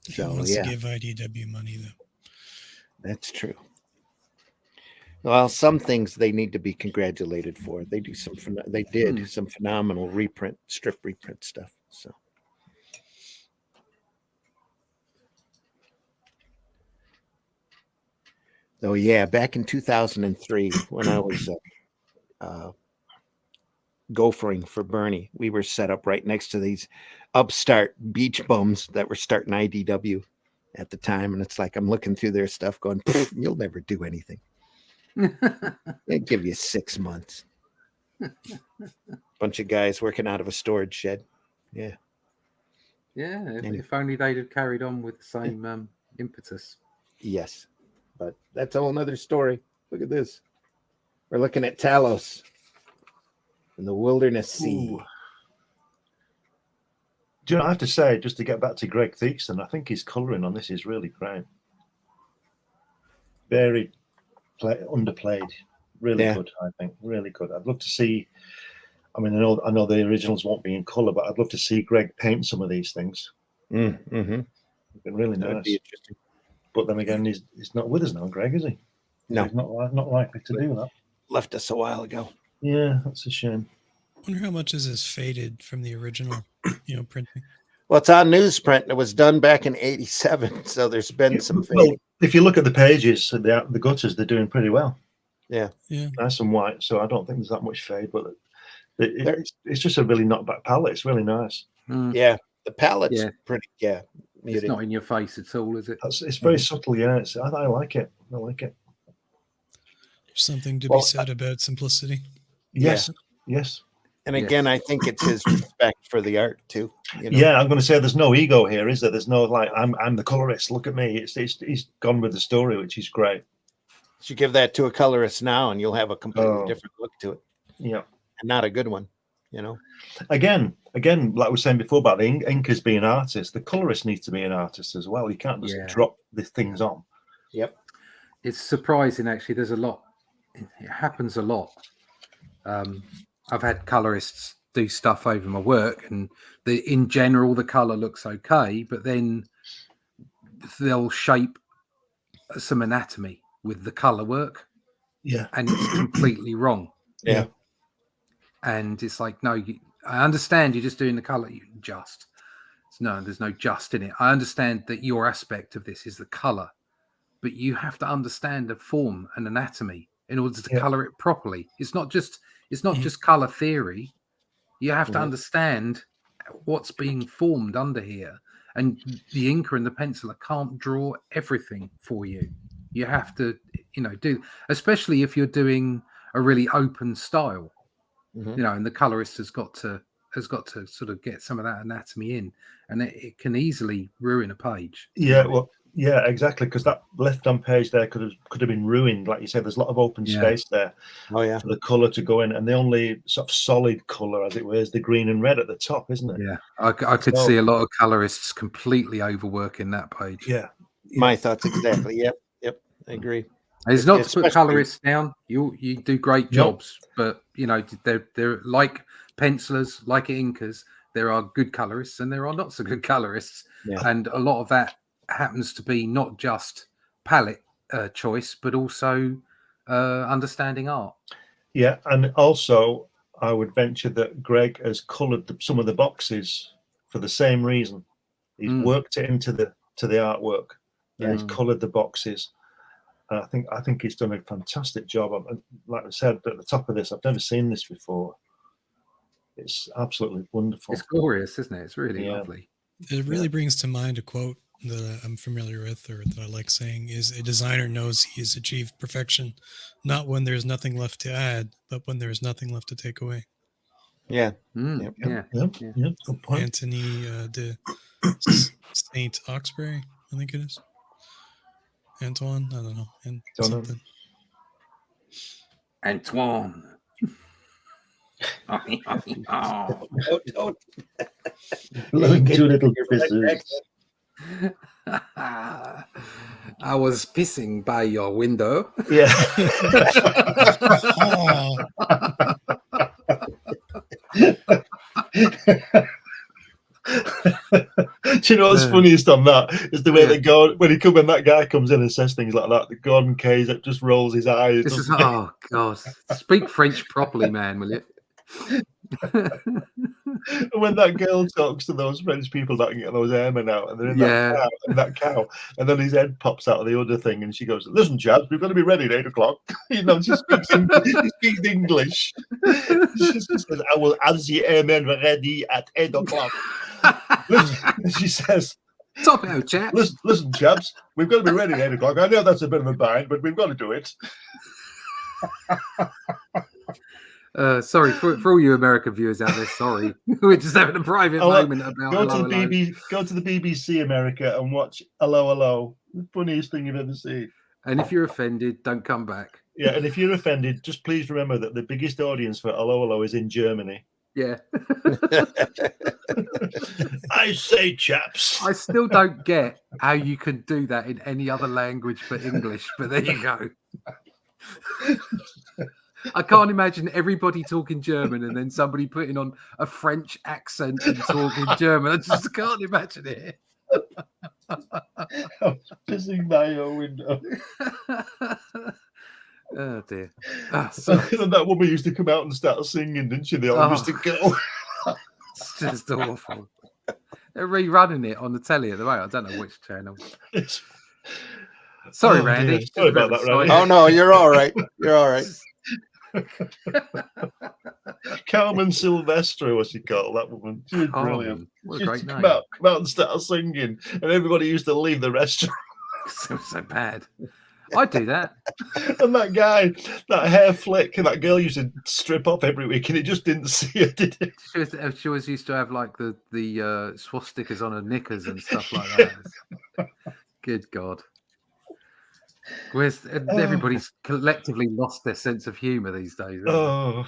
He wants to give IDW money, though. That's true. Well, some things they need to be congratulated for. They do some phenomenal strip reprint stuff. So. Oh yeah, back in 2003, when I was gophering for Bernie, we were set up right next to these upstart beach bums that were starting IDW at the time, and it's like I'm looking through their stuff, going, "You'll never do anything." They give you 6 months. Bunch of guys working out of a storage shed. Yeah. Yeah. If only they'd have carried on with the same impetus. Yes. But that's a whole nother story. Look at this. We're looking at Talos in the Wilderness Sea. Ooh. Do you know, I have to say, just to get back to Greg Theakston, I think his colouring on this is really great. Very underplayed. Really good, I think. Really good. I'd love to see, I mean, I know the originals won't be in colour, but I'd love to see Greg paint some of these things. Mm-hmm. It's been really nice. That'd be interesting. But then again, he's not with us now, Greg, is he? No. He's not likely to do that. Left us a while ago. Yeah, that's a shame. I wonder how much is this faded from the original, printing. Well, it's on newsprint. It was done back in '87, so there's been some Well, fading. if you look at the pages, the gutters, they're doing pretty well. Yeah. Nice and white, so I don't think there's that much fade, but it's just a really knockback palette. It's really nice. Yeah, the palette's pretty muted. It's not in your face at all, is it? It's very subtle, yeah. I like it. I like it. Something to be said about simplicity. Yes, yes. And again, I think it's his respect for the art too. Yeah, I'm going to say there's no ego here, is there? There's no like I'm the colorist. Look at me. He's gone with the story, which is great. You give that to a colorist now, and you'll have a completely different look to it. Yeah, and not a good one. Again, like we were saying before about the inkers being artists, the colorist needs to be an artist as well. You can't just drop the things on. Yep. It's surprising, actually. There's a lot. It happens a lot. I've had colorists do stuff over my work, and in general the color looks okay, but then they'll shape some anatomy with the color work, and it's completely wrong. Yeah. And it's like, no, I understand you're just doing the color. There's no just in it. I understand that your aspect of this is the color, but you have to understand the form and anatomy in order to color it properly. It's not just color theory. You have to understand what's being formed under here, and the inker and the penciler can't draw everything for you. You have to, do, especially if you're doing a really open style, and the colorist has got to sort of get some of that anatomy in, and it can easily ruin a page. Yeah, well, yeah, exactly, because that left-hand page there could have been ruined. Like you said, there's a lot of open space there. Oh yeah, for the color to go in, and the only sort of solid color, as it were, is the green and red at the top, isn't it? Yeah, I could see a lot of colorists completely overworking that page. Yeah, my thoughts exactly. Yep, I agree. It's not to put colorists down. You do great jobs, but they're like pencilers, like inkers. There are good colorists and there are not so good colorists, and a lot of that happens to be not just palette choice, but also understanding art. Yeah, and also I would venture that Greg has coloured some of the boxes for the same reason. He's worked it into the artwork. Yeah, he's coloured the boxes. I think he's done a fantastic job. Like I said at the top of this, I've never seen this before. It's absolutely wonderful. It's glorious, isn't it? It's really lovely. It really brings to mind a quote that I'm familiar with, or that I like saying, is a designer knows he has achieved perfection, not when there's nothing left to add, but when there's nothing left to take away. Yeah. Good point. Anthony de Saint Oxbury, I think it is. Antoine, I don't know. And something. Antoine. Don't. Two little kisses. I was pissing by your window. Yeah. Do you know what's funniest on that is the way that when that guy comes in and says things like that, the Gordon Kayes that just rolls his eyes. Oh God! Speak French properly, man, will you? When that girl talks to those French people that can get those airmen out, and they're in that cow, and then his head pops out of the other thing, and she goes, "Listen, chaps, we've got to be ready at 8 o'clock." She speaks English. She says, "I will have the airmen ready at 8 o'clock." She says, "Top out, chaps. Listen, chaps, we've got to be ready at 8 o'clock. I know that's a bit of a bind, but we've got to do it." Sorry for all you American viewers out there. Sorry, we're just having a private moment about. Go to the BBC America and watch Hello Hello, the funniest thing you've ever seen. And if you're offended, don't come back. Yeah, and if you're offended, just please remember that the biggest audience for Hello Hello is in Germany. Yeah. I say, chaps. I still don't get how you can do that in any other language but English. But there you go. I can't imagine everybody talking German and then somebody putting on a French accent and talking German. I just can't imagine it. I'm pissing my own window. Oh dear. So And that woman used to come out and start singing, didn't she? They all used to go. it's just awful. They're rerunning it on the telly at the moment. I don't know which channel. Sorry, Oh, Randy. dear. Sorry about that, Randy. Oh no, you're all right. You're all right. Carmen Silvestre, what's she called? That woman. She was brilliant. What She a used great to name. come out and start singing, and everybody used to leave the restaurant. So bad. I'd do that. And that guy, that hair flick, that girl used to strip off every week, and it just didn't see her, did it? She always used to have like the swastikas on her knickers and stuff like that. Good God. Where's everybody's collectively lost their sense of humour these days? Oh,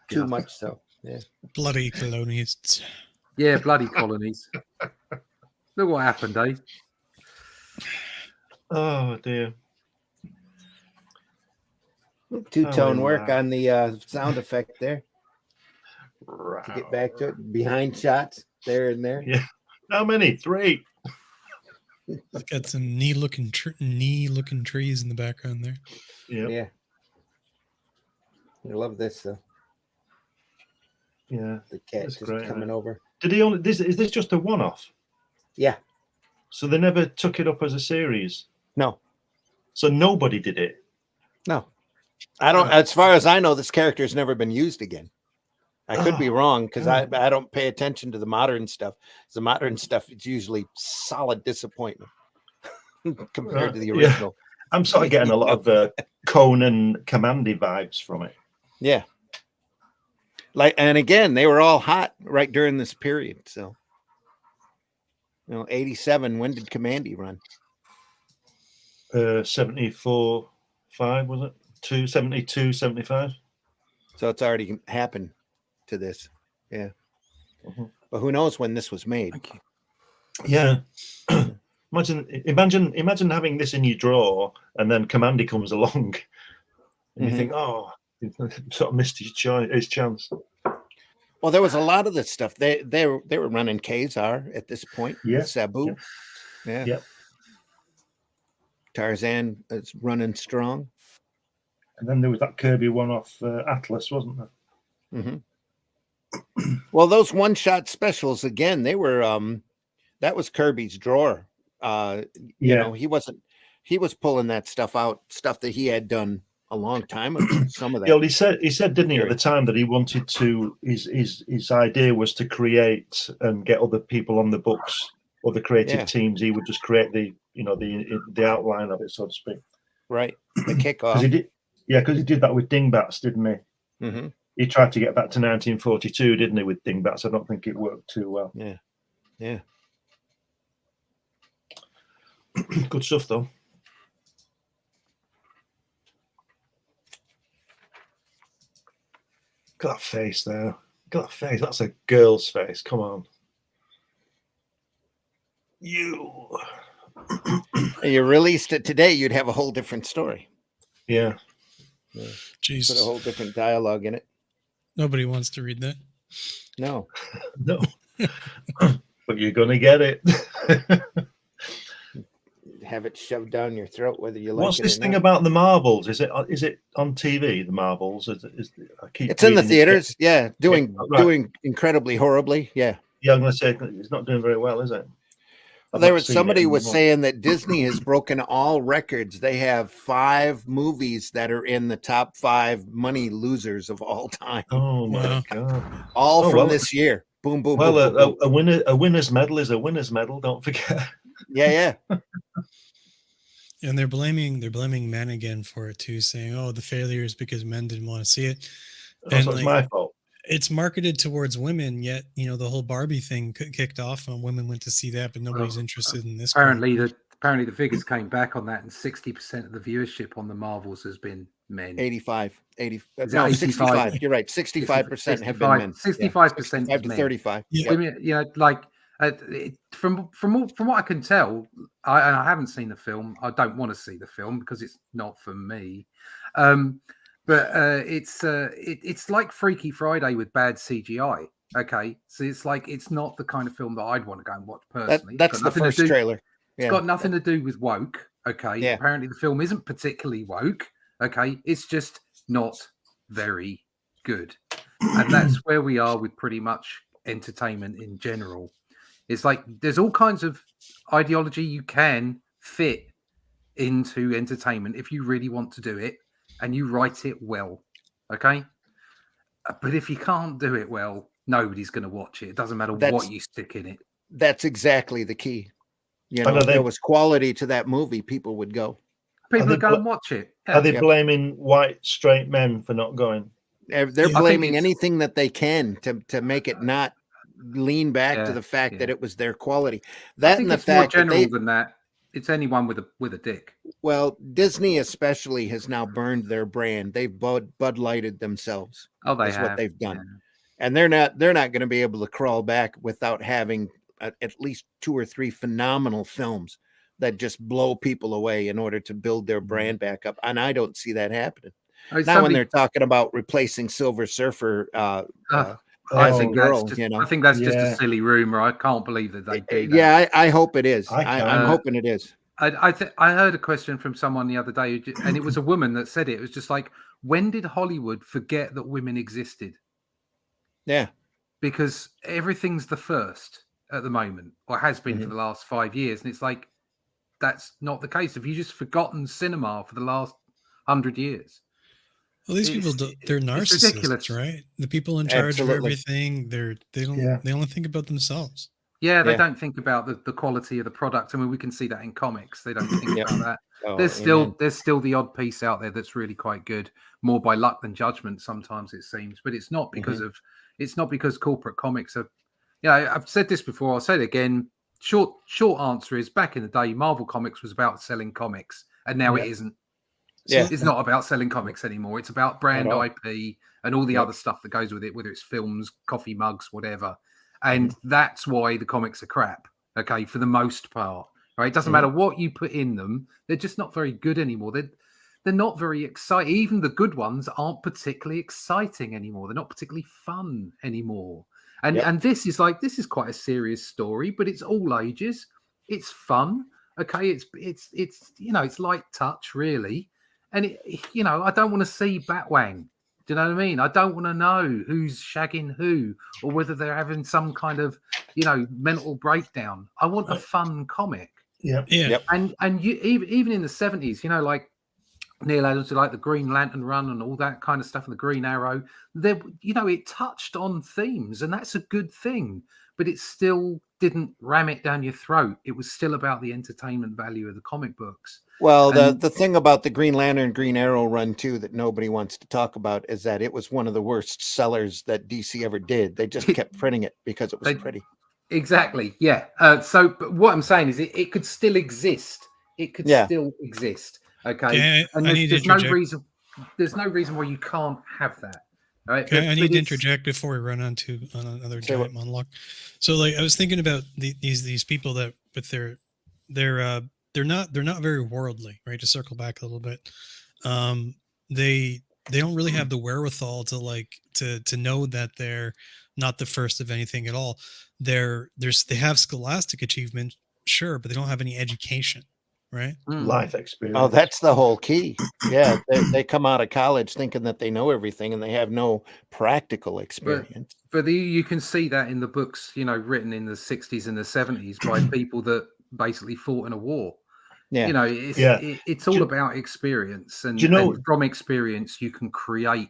Too much so. Yeah. Bloody colonists. Yeah, bloody colonies. Look what happened, eh? oh dear. Two-tone Oh, work wow. on the sound effect there. To get back to it, behind shots there and there. Yeah. How many? 3. It's got some knee-looking trees in the background there. Yeah. I love this though. Yeah. The cat That's just great, coming over. Did he only? Is this just a one-off? Yeah. So they never took it up as a series. No. So nobody did it. No. I don't. As far as I know, this character has never been used again. I could be wrong because I don't pay attention to the modern stuff. The modern stuff is usually solid disappointment compared to the original. Yeah. I'm sort of getting a lot of Conan Commandy vibes from it. Yeah. And again, they were all hot right during this period. So, 87. When did Commandy run? 74, 5 was it? 72, 75. So it's already happened to this. Yeah. Mm-hmm. But who knows when this was made? Yeah. Imagine having this in your drawer and then Commandy comes along and you think, oh, you sort of missed his chance. Well, there was a lot of this stuff. They were running Khazar at this point. Yeah. Sabu. Yeah. Yep. Tarzan is running strong. And then there was that Kirby one off Atlas, wasn't there? Mm-hmm. Well, those one-shot specials again, they were that was Kirby's drawer. You know, he was pulling that stuff out, stuff that he had done a long time ago. Some of that. Yeah, well, he said, didn't he, at the time that he wanted to. His idea was to create and get other people on the books or the creative teams. He would just create the outline of it, so to speak. Right, the kickoff. Because he did that with Dingbats, didn't he? Mm-hmm. He tried to get back to 1942, didn't he, with Dingbats? I don't think it worked too well. Yeah. Good stuff, though. Look at that face there. Look at that face. That's a girl's face. Come on. You released it today, you'd have a whole different story. Yeah. Jesus. Put a whole different dialogue in it. Nobody wants to read that. No. But you're gonna get it. Have it shoved down your throat, whether you like it. What's this or thing not. about the Marvels? Is it on TV? The Marvels? It's in the theaters. Yeah, doing incredibly horribly. Yeah. Yeah, I'm gonna say it's not doing very well, is it? Well, somebody was saying that Disney has broken all records. They have 5 movies that are in the top 5 money losers of all time. Oh my God! All from this year. Boom, boom. Well, boom, boom. a winner's medal is a winner's medal. Don't forget. Yeah. And they're blaming men again for it too, saying, "Oh, the failure is because men didn't want to see it." And so it's my fault. It's marketed towards women, yet the whole Barbie thing kicked off and women went to see that, but nobody's interested in this. Apparently the figures came back on that, and 60% of the viewership on the Marvels has been men. 65. No, 65. You're right. 65% have been men. 65% 5 to 35. Yeah. I mean, from what I can tell, I haven't seen the film. I don't want to see the film because it's not for me. But it's like Freaky Friday with bad CGI. Okay, so it's like it's not the kind of film that I'd want to go and watch personally. That's the first trailer. It's got nothing to do with woke. Okay, Yeah. apparently the film isn't particularly woke. Okay, it's just not very good, and that's where we are with pretty much entertainment in general. It's like there's all kinds of ideology you can fit into entertainment if you really want to do it and you write it well. Okay, but if you can't do it well, nobody's going to watch it. It doesn't matter what you stick in it. That's exactly the key. You know, if there was quality to that movie, people would go. People would go and watch it. Yeah. Are they blaming white straight men for not going? They're blaming anything that they can to make it not lean back to the fact that it was their quality. That and the fact more general than that. It's anyone with a dick. Well, Disney especially has now burned their brand. They've Bud Lighted themselves. Oh, they have. What they've done, and they're not going to be able to crawl back without having at least 2 or 3 phenomenal films that just blow people away in order to build their brand back up. And I don't see that happening. Now, when they're talking about replacing Silver Surfer. I think that's just a silly rumor. I can't believe that they do that. Yeah, I hope it is. I'm hoping it is. I heard a question from someone the other day, and it was a woman that said it. It was just like, when did Hollywood forget that women existed? Yeah. Because everything's the first at the moment, or has been for the last 5 years. And it's like, that's not the case. Have you just forgotten cinema for the last 100 years? Well, these people, they're narcissists, right? The people in charge of everything, they only think about themselves. Yeah, they don't think about the quality of the product. I mean, we can see that in comics. They don't think about that. There's still the odd piece out there that's really quite good, more by luck than judgment sometimes it seems. But it's not because because corporate comics are. I've said this before. I'll say it again. Short answer is, back in the day, Marvel Comics was about selling comics, and now it isn't. It's not about selling comics anymore. It's about brand IP and all the other stuff that goes with it, whether it's films, coffee mugs, whatever. And that's why the comics are crap, okay, for the most part. Right? It doesn't matter what you put in them. They're just not very good anymore. They're not very exciting. Even the good ones aren't particularly exciting anymore. They're not particularly fun anymore. And this is quite a serious story, but it's all ages. It's fun. Okay, it's light touch, really. And I don't want to see Batwang. Do you know what I mean? I don't want to know who's shagging who, or whether they're having some kind of, mental breakdown. I want a fun comic. Yeah. And you even in the 70s, like Neil Adams, like the Green Lantern run and all that kind of stuff, and the Green Arrow, it touched on themes, and that's a good thing. But it still didn't ram it down your throat. It was still about the entertainment value of the comic books. Well, the thing about the Green Lantern, Green Arrow run too that nobody wants to talk about is that it was one of the worst sellers that DC ever did. They just kept printing it because it was pretty. Exactly. Yeah. So but what I'm saying is it could still exist. It could still exist. Okay. Yeah, and there's no reason why you can't have that. Right? Okay, I need to interject before we run on another giant monologue. So, I was thinking about these people that with they're not very worldly, right? To circle back a little bit, they don't really have the wherewithal to know that they're not the first of anything at all. They have scholastic achievement, sure, but they don't have any education, right? Life experience. Oh, that's the whole key. Yeah, they come out of college thinking that they know everything, and they have no practical experience. But you can see that in the books, written in the 60s and the 70s by people that basically fought in a war. Yeah, it's all about experience, and from experience you can create,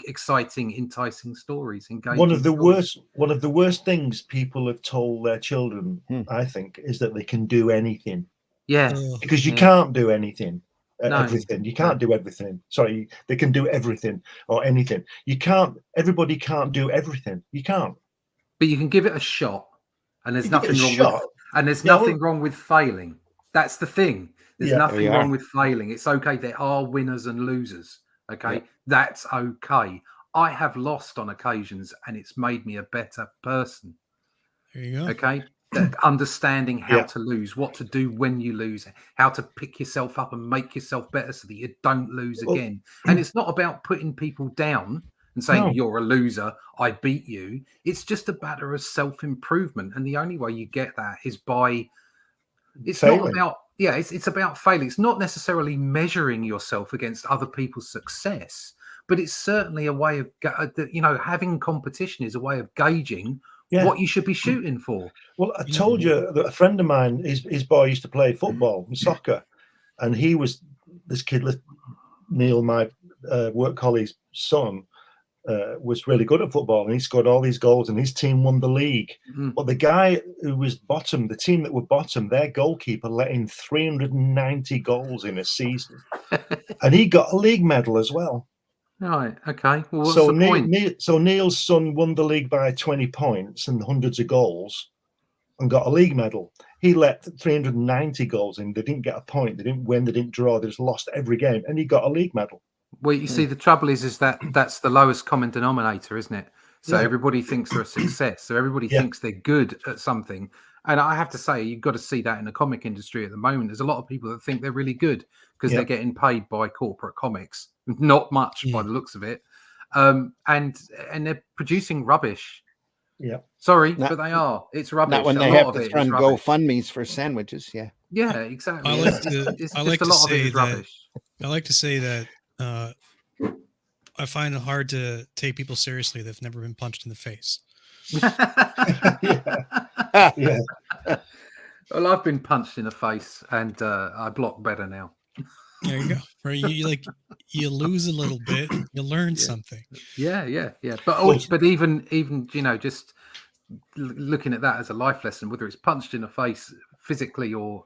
exciting, enticing stories. One of the worst things people have told their children, I think, is that they can do anything. Yeah, because you can't do anything. Everything. You can't do everything. Sorry, they can do everything or anything. You can't. Everybody can't do everything. You can't. But you can give it a shot, and there's nothing wrong. And there's nothing wrong with failing. That's the thing. There's nothing wrong with failing. It's okay. There are winners and losers. Okay. That's okay. I have lost on occasions, and it's made me a better person. There you go. Okay. Understanding how to lose, what to do when you lose, how to pick yourself up and make yourself better so that you don't lose again. And it's not about putting people down. and saying No. you're a loser, I beat you. It's just a matter of self-improvement. And the only way you get that is by, it's Failing. not about, it's about failing. It's not necessarily measuring yourself against other people's success, but it's certainly a way of, having competition is a way of gauging what you should be shooting for. Well, I told you that a friend of mine, his boy used to play football and soccer, and this kid, Neil, my work colleague's son, was really good at football, and he scored all these goals, and his team won the league. But the guy who was bottom, the team that were bottom, their goalkeeper let in 390 goals in a season, and he got a league medal as well. Right. Okay. Well, what's the point? So Neil's son won the league by 20 points and hundreds of goals and got a league medal. He let 390 goals in. They didn't get a point. They didn't win. They didn't draw. They just lost every game. And he got a league medal. Well, you see, the trouble is that that's the lowest common denominator, isn't it? So everybody thinks they're a success. So everybody thinks they're good at something. And I have to say, you've got to see that in the comic industry at the moment. There's a lot of people that think they're really good because they're getting paid by corporate comics. Not much by the looks of it. And they're producing rubbish. Yeah. Sorry, but they are. It's rubbish. Not when they have to run GoFundMes for sandwiches. Yeah. Yeah, exactly. I like to say that I find it hard to take people seriously that've never been punched in the face. Yeah. Well, I've been punched in the face, and I block better now. There you go. Right, you lose a little bit, you learn something. Yeah. But even just looking at that as a life lesson, whether it's punched in the face physically or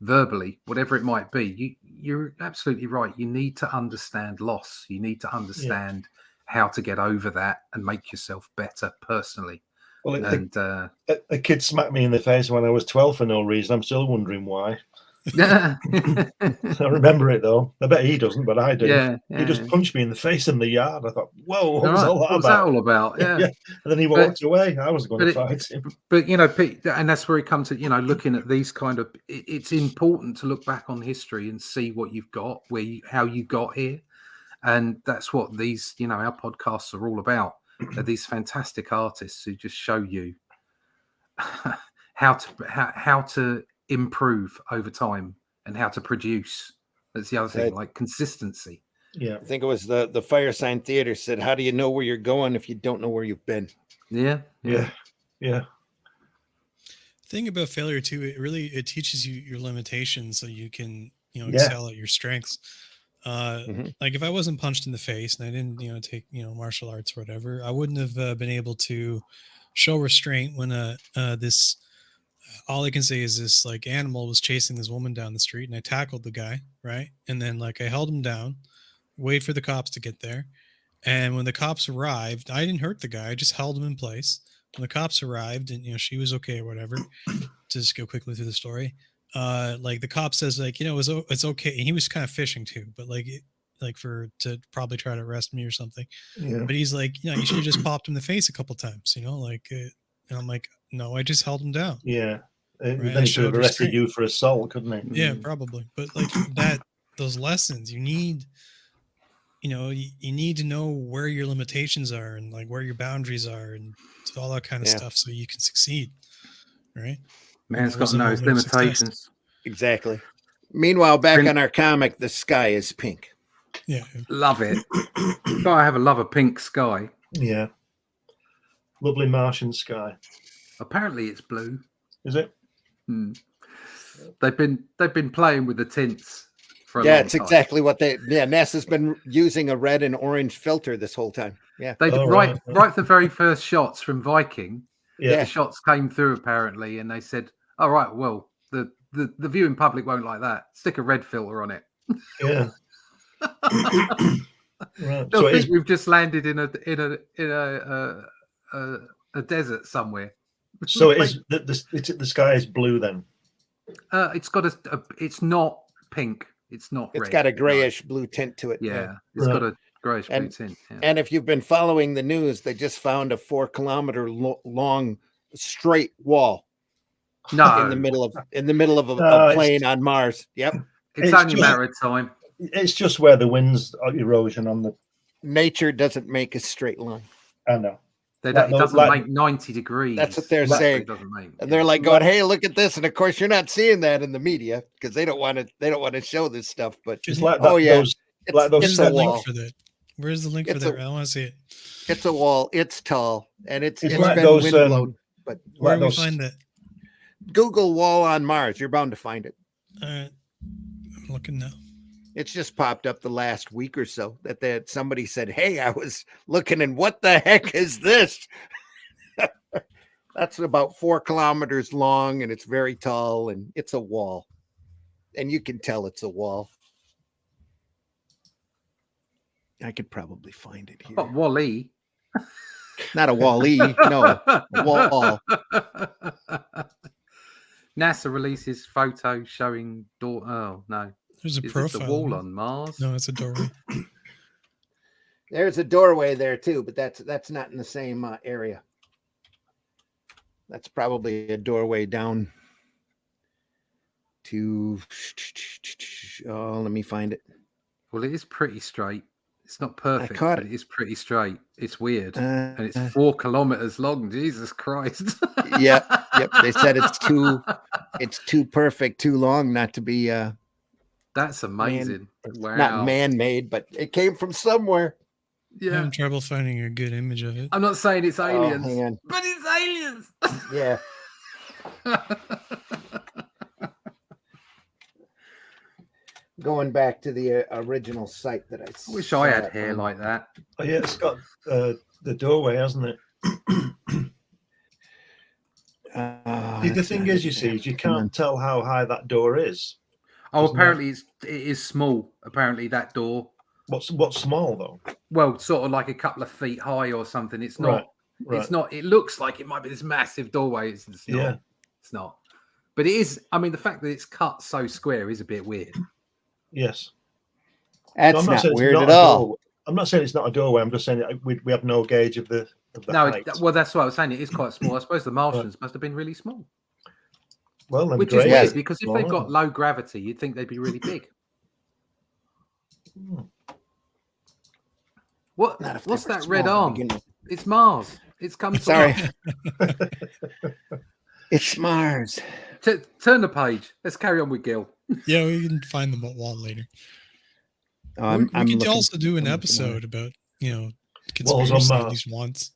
verbally, whatever it might be, you're absolutely right. You need to understand loss. You need to understand how to get over that and make yourself better personally. Well, a kid smacked me in the face when I was 12 for no reason. I'm still wondering why. I remember it though. I bet he doesn't, but I do. He just punched me in the face in the yard. I thought, whoa, what was that all about? Yeah. And then he walked away. I was going to fight him. But Pete, and that's where it comes to looking at these kind of. It's important to look back on history and see what you've got, how you got here, and that's what these our podcasts are all about. Are these fantastic artists who just show you how to improve over time and how to produce. That's the other thing, like consistency. I think it was the Firesign Theater said, how do you know where you're going if you don't know where you've been? Yeah. Thing about failure too, it teaches you your limitations so you can excel at your strengths. Like if I wasn't punched in the face and I didn't take martial arts or whatever, I wouldn't have been able to show restraint when this all I can say is this like animal was chasing this woman down the street and I tackled the guy, right? And then I held him down, wait for the cops to get there. And when the cops arrived, I didn't hurt the guy. I just held him in place. When the cops arrived and, she was okay or whatever, to just go quickly through the story. The cop says it's okay. And he was kind of fishing too, but to probably try to arrest me or something. Yeah. But he's like, you should have just popped him in the face a couple times, and I'm like, no, I just held him down. Yeah. Right? Then he should have arrested you for assault, couldn't he? Yeah, probably. But those lessons, you need to know where your limitations are and where your boundaries are and all that kind of stuff so you can succeed. Right? Man's got to know his limitations. Exactly. Meanwhile, back on our comic, the sky is pink. Yeah. Love it. I have a love of pink sky. Yeah. Lovely Martian sky. Apparently it's blue. Is it? They've been playing with the tints for a long time. It's exactly what NASA's been using a red and orange filter this whole time. Yeah. They right the very first shots from Viking. Yeah. The shots came through apparently and they said, all right, well, the viewing public won't like that. Stick a red filter on it. Yeah. Right. So we've just landed in a desert somewhere. So the sky is blue then. It's got it's not pink. It's not red. It's got a grayish blue tint to it. Yeah. It's got a grayish blue tint. Yeah. And if you've been following the news, they just found a 4-kilometer long straight wall. No. In the middle of a plane on Mars. Yep. It's only a matter of time. It's just where the wind's erosion on the nature doesn't make a straight line. I know. It Like doesn't like- make 90 degrees. That's what they're That's saying. It doesn't make. And they're like going, "Hey, look at this!" And of course, you're not seeing that in the media because they don't want to. They don't want to show this stuff. But It's like that. oh yeah, Those, it's, like those it's Where's a the wall. link for that? Where's the link for It's that? a- I want to see it. It's a wall. It's tall and it's like been those, windblown. But Where like do we those- find that? Google wall on Mars. You're bound to find it. All right, I'm looking now. It's just popped up the last week or so that somebody said, "Hey, I was looking and what the heck is this?" That's about 4 kilometers long and it's very tall and it's a wall. And you can tell it's a wall. I could probably find it here. But Wall-E. Not a wall-e, no, a wall. NASA releases photo showing door. Oh no, There's a is this profile. the wall on Mars? No, it's a doorway. There's a doorway there too, but that's not in the same area. That's probably a doorway down to. Oh, let me find it. Well, it is pretty straight. It's not perfect, caught but it. it is pretty straight. It's weird, and it's Uh, 4 kilometers long. Jesus Christ! Yep. They said it's too perfect, too long not to be That's amazing. Wow. not man-made, but it came from somewhere. I'm Yeah. having trouble finding a good image of it. I'm not saying it's aliens, hang on. but it's aliens. Yeah. Going back to the original site that I wish I had hair like that. Oh, yeah, it's got the doorway, hasn't it? The thing is, you see, is you can't tell how high that door is. Oh, Isn't apparently it is small. Apparently that door, What's small though? well, sort of like a couple of feet high or something. It's not. Right. It's not. It looks like it might be this massive doorway. It's not. Yeah. It's not. But it is. I mean, the fact that it's cut so square is a bit weird. Yes. That's No, I'm not saying it's weird not at a all. doorway. I'm not saying it's not a doorway. I'm just saying that we have no gauge of the No, height. well, that's what I was saying. It is quite small. I suppose the Martians must have been really small, Well, then which is great. weird because if Well, they've got low gravity, you'd think they'd be really big. What? Not if they What's were that red small to arm? begin with. It's Mars. It's come. from Sorry. Mars. It's Mars. Turn the page. Let's carry on with Gil. Yeah, we can find the wall later. Oh, we I'm could looking- also do an I'm looking episode about, Walls on conspiracy at Mars. least once.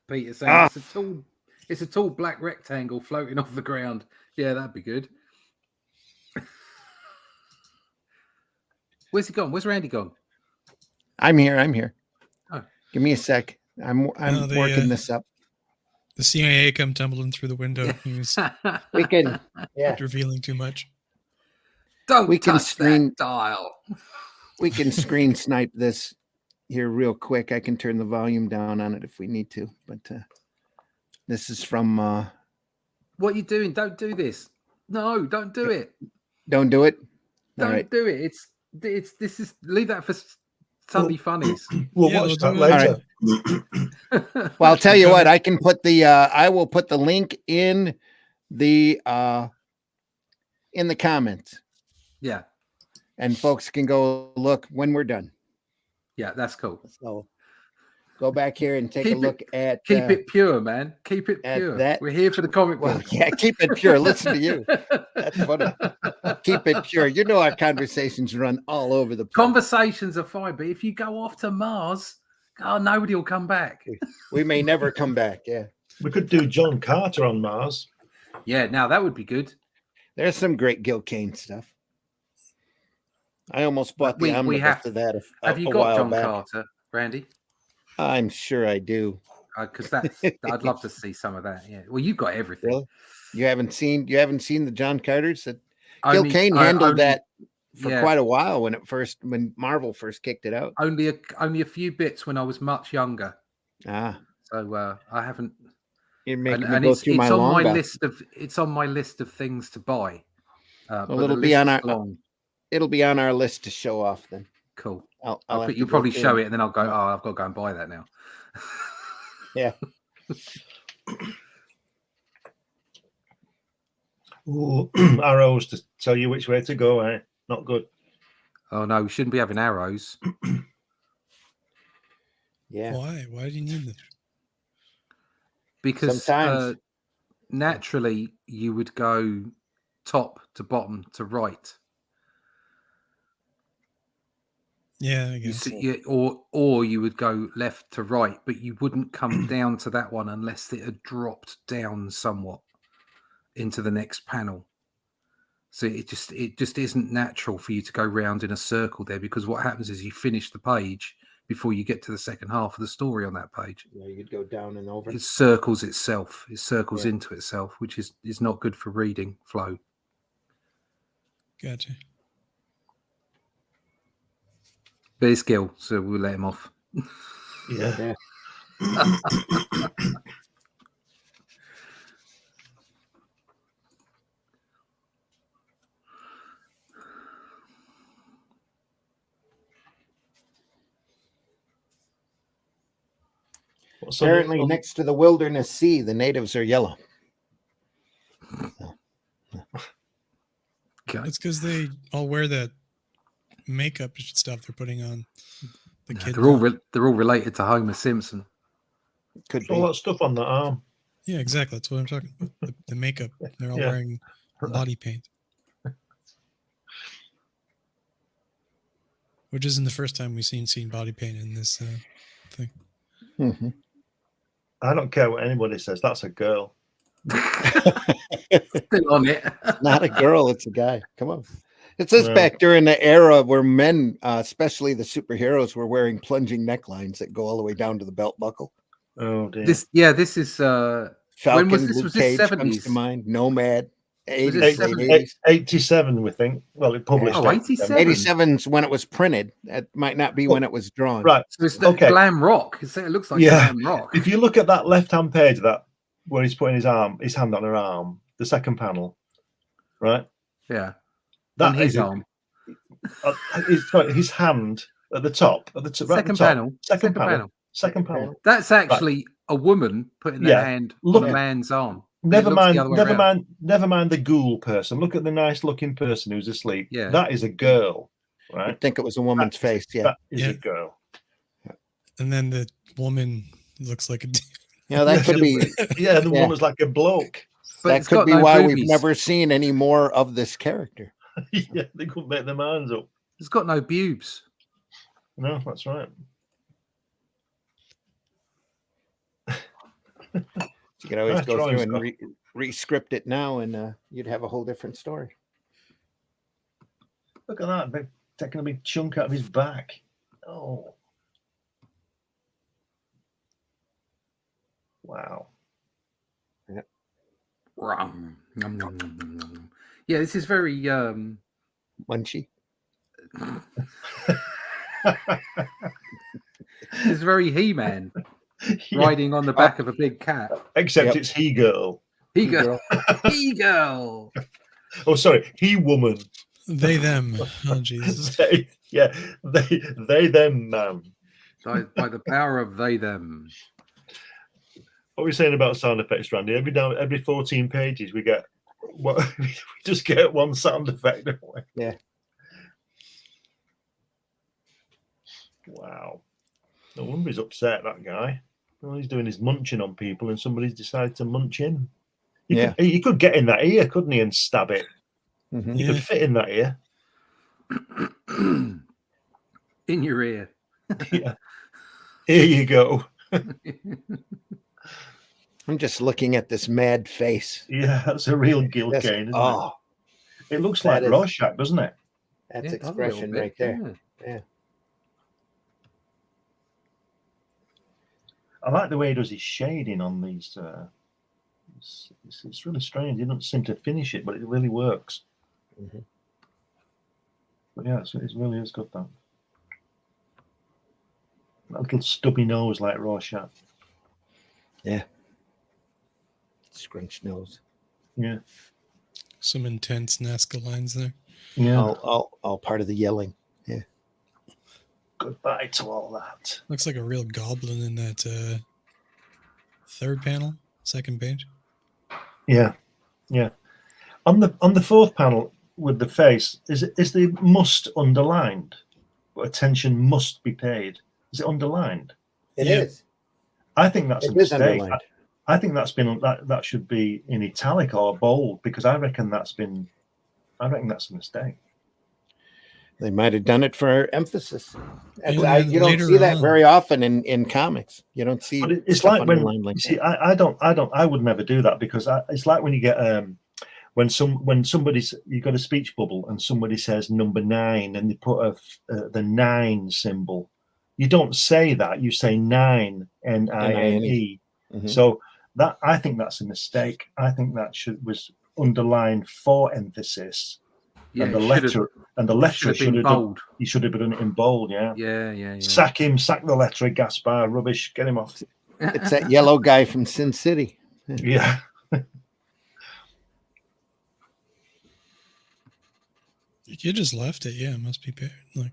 Peter saying Ah. it's a tall black rectangle floating off the ground. Yeah, that'd be good. Where's he gone? Where's Randy gone? I'm here. Oh. Give me a sec. I'm No, they, working this up. The CIA come tumbling through the window. He was We can, yeah, revealing too much. Don't We can touch screen- that dial. we can screen snipe this here real quick. I can turn the volume down on it if we need to, but this is from What are you doing? Don't do this. No, don't do it. don't do it. All Don't right. do it. This is leave that for Sunday funnies. We'll Yeah, watch we'll that do it. later. Well, I'll tell you Go what, ahead. I can put the I will put the link in the comments Yeah, and folks can go look when we're done. yeah, that's cool. So go back here and take Keep a it- look at Keep it pure, man. Keep it at pure. that- We're here for the comic well, book. yeah, keep it pure. Listen to you. That's funny. Keep it pure. You know our conversations run all over the place. Conversations are fine, but if you go off to Mars, nobody will come back. We may never come back. Yeah. We could do John Carter on Mars. Yeah, now that would be good. There's some great Gil Kane stuff. I almost bought the We omnibus have- of that Have you a got while John back. Carter, Randy? I'm sure I do. Because I'd love to see some of that. Yeah. Well, you've got everything. Really? You haven't seen the John Carters? Gil Only- Kane I- handled only- that for yeah. quite a while when Marvel first kicked it out. Only a few bits when I was much younger. Ah, So I haven't. you're making And me go it's through my on long my box. list of things to buy. But it'll the be on list is our- long. It'll be on our list to show off then. Cool. I'll have to You'll go probably through show and- it, and then I'll go. Oh, I've got to go and buy that now. Yeah. Ooh, arrows to tell you which way to go, eh? Not good. Oh no, we shouldn't be having arrows Yeah. Why do you need them? because Sometimes. naturally you would go top to bottom to right. Yeah, I You guess. see, or you would go left to right, but you wouldn't come down to that one unless it had dropped down somewhat into the next panel. So it just isn't natural for you to go round in a circle there, because what happens is you finish the page before you get to the second half of the story on that page. Yeah, you'd go down and over. It circles itself. It circles Yeah. into itself, which is not good for reading flow. Gotcha. But it's Gil, so we'll let him off. Yeah. Apparently, next to the Wilderness Sea, the natives are yellow. Okay. It's because they all wear that makeup stuff they're putting on the kids. They're all related to Homer Simpson. Could all be. that stuff on the arm. Yeah, exactly. That's what I'm talking about. The makeup. They're all Yeah. wearing body paint. Which isn't the first time we've seen body paint in this thing. Mm-hmm. I don't care what anybody says. That's a girl. Still on it. Not a girl, it's a guy. Come on. It says No. back during the era where men, especially the superheroes, were wearing plunging necklines that go all the way down to the belt buckle. Oh dear. This is Falcon, when was this? Luke Was this Cage 70s? comes to mind. Nomad. Was 80s, this late 70s? 80s. 87, we think. Well, it published. Oh, 87. 87's when it was printed. It might not be when it was drawn. Right. So it's the Okay. glam rock. It looks like Yeah. glam rock. If you look at that left-hand page, that where he's putting his hand on her arm, the second panel, right? Yeah. That On his is a- arm. his hand at the top, right at Second the top. panel. Second panel. Second panel. That's actually a woman putting their Yeah. hand Look on a at- man's arm. Never It looks the mind. other way Never around. mind. Never mind the ghoul person. Look at the nice-looking person who's asleep. Yeah. That is a girl, I right? think it was a woman's face. Yeah. That is Yeah. a girl. And then the woman looks like a That could be. Yeah, the Yeah. woman's like a bloke. But That it's could got be no why boobies. we've never seen any more of this character. Yeah, they couldn't make their minds up. It's got no pubes. No, that's right. You could always Nice go drawing, through and Scott. re-script it now, and you'd have a whole different story. Look at that. They're taking a big chunk out of his back. Oh. Wow. Rum. Nom, nom, nom, nom, nom. Yeah, this is very Munchy. this is very He-Man Yeah, riding on the back of a big cat. except Yep. it's he girl. He girl. He girl. Oh, sorry, he woman. they them. Oh Jesus. they them man. By the power of they them. What are we saying about sound effects, Randy? Every 14 pages we get we just get one sound effect, don't we? Yeah. Wow. No wonder he's upset, that guy. All he's doing is munching on people, and somebody's decided to munch him. He could get in that ear, couldn't he, and stab it? Mhm. He Yeah. could fit in that ear. In your ear. Yeah. Here you go. I'm just looking at this mad face. Yeah, that's a real Gil That's- Kane, isn't oh, it? It looks that like is- Rorschach, doesn't it? that's Yeah, it does a expression little right bit, there. yeah. I like the way he does his shading on these. It's really strange. He doesn't seem to finish it, but it really works. Mhm. But yeah, it really is good, that. That little stubby nose like Rorschach. Scrunched nose. Yeah. Some intense Nazca lines there. Yeah. All part of the yelling. Goodbye to all that. Looks like a real goblin in that third panel, second page. Yeah. Yeah. On the fourth panel with the face, is the must underlined? Attention must be paid. Is it underlined? It Yeah. is. I think that's a It is mistake. underlined. I think that should be in italic or bold, because I reckon that's a mistake. They might have done it for emphasis. And You don't later see that on- very often in comics. You don't see But it's stuff like when underlined like you see, that. I would never do that, because it's like when you get when somebody's, you got a speech bubble and somebody says number 9 and they put the 9 symbol. You don't say that. You say 9, N-I-N-E. Mhm. So that, I think that's a mistake. I think that was underlined for emphasis. Yeah, and the it letter should should have been have done, bold. he should have done it in bold. Yeah. Yeah. Sack him. Sack the letter. Gaspar. Rubbish. Get him off. It's that yellow guy from Sin City. Yeah. You just left it. Yeah, it must be paired. Like,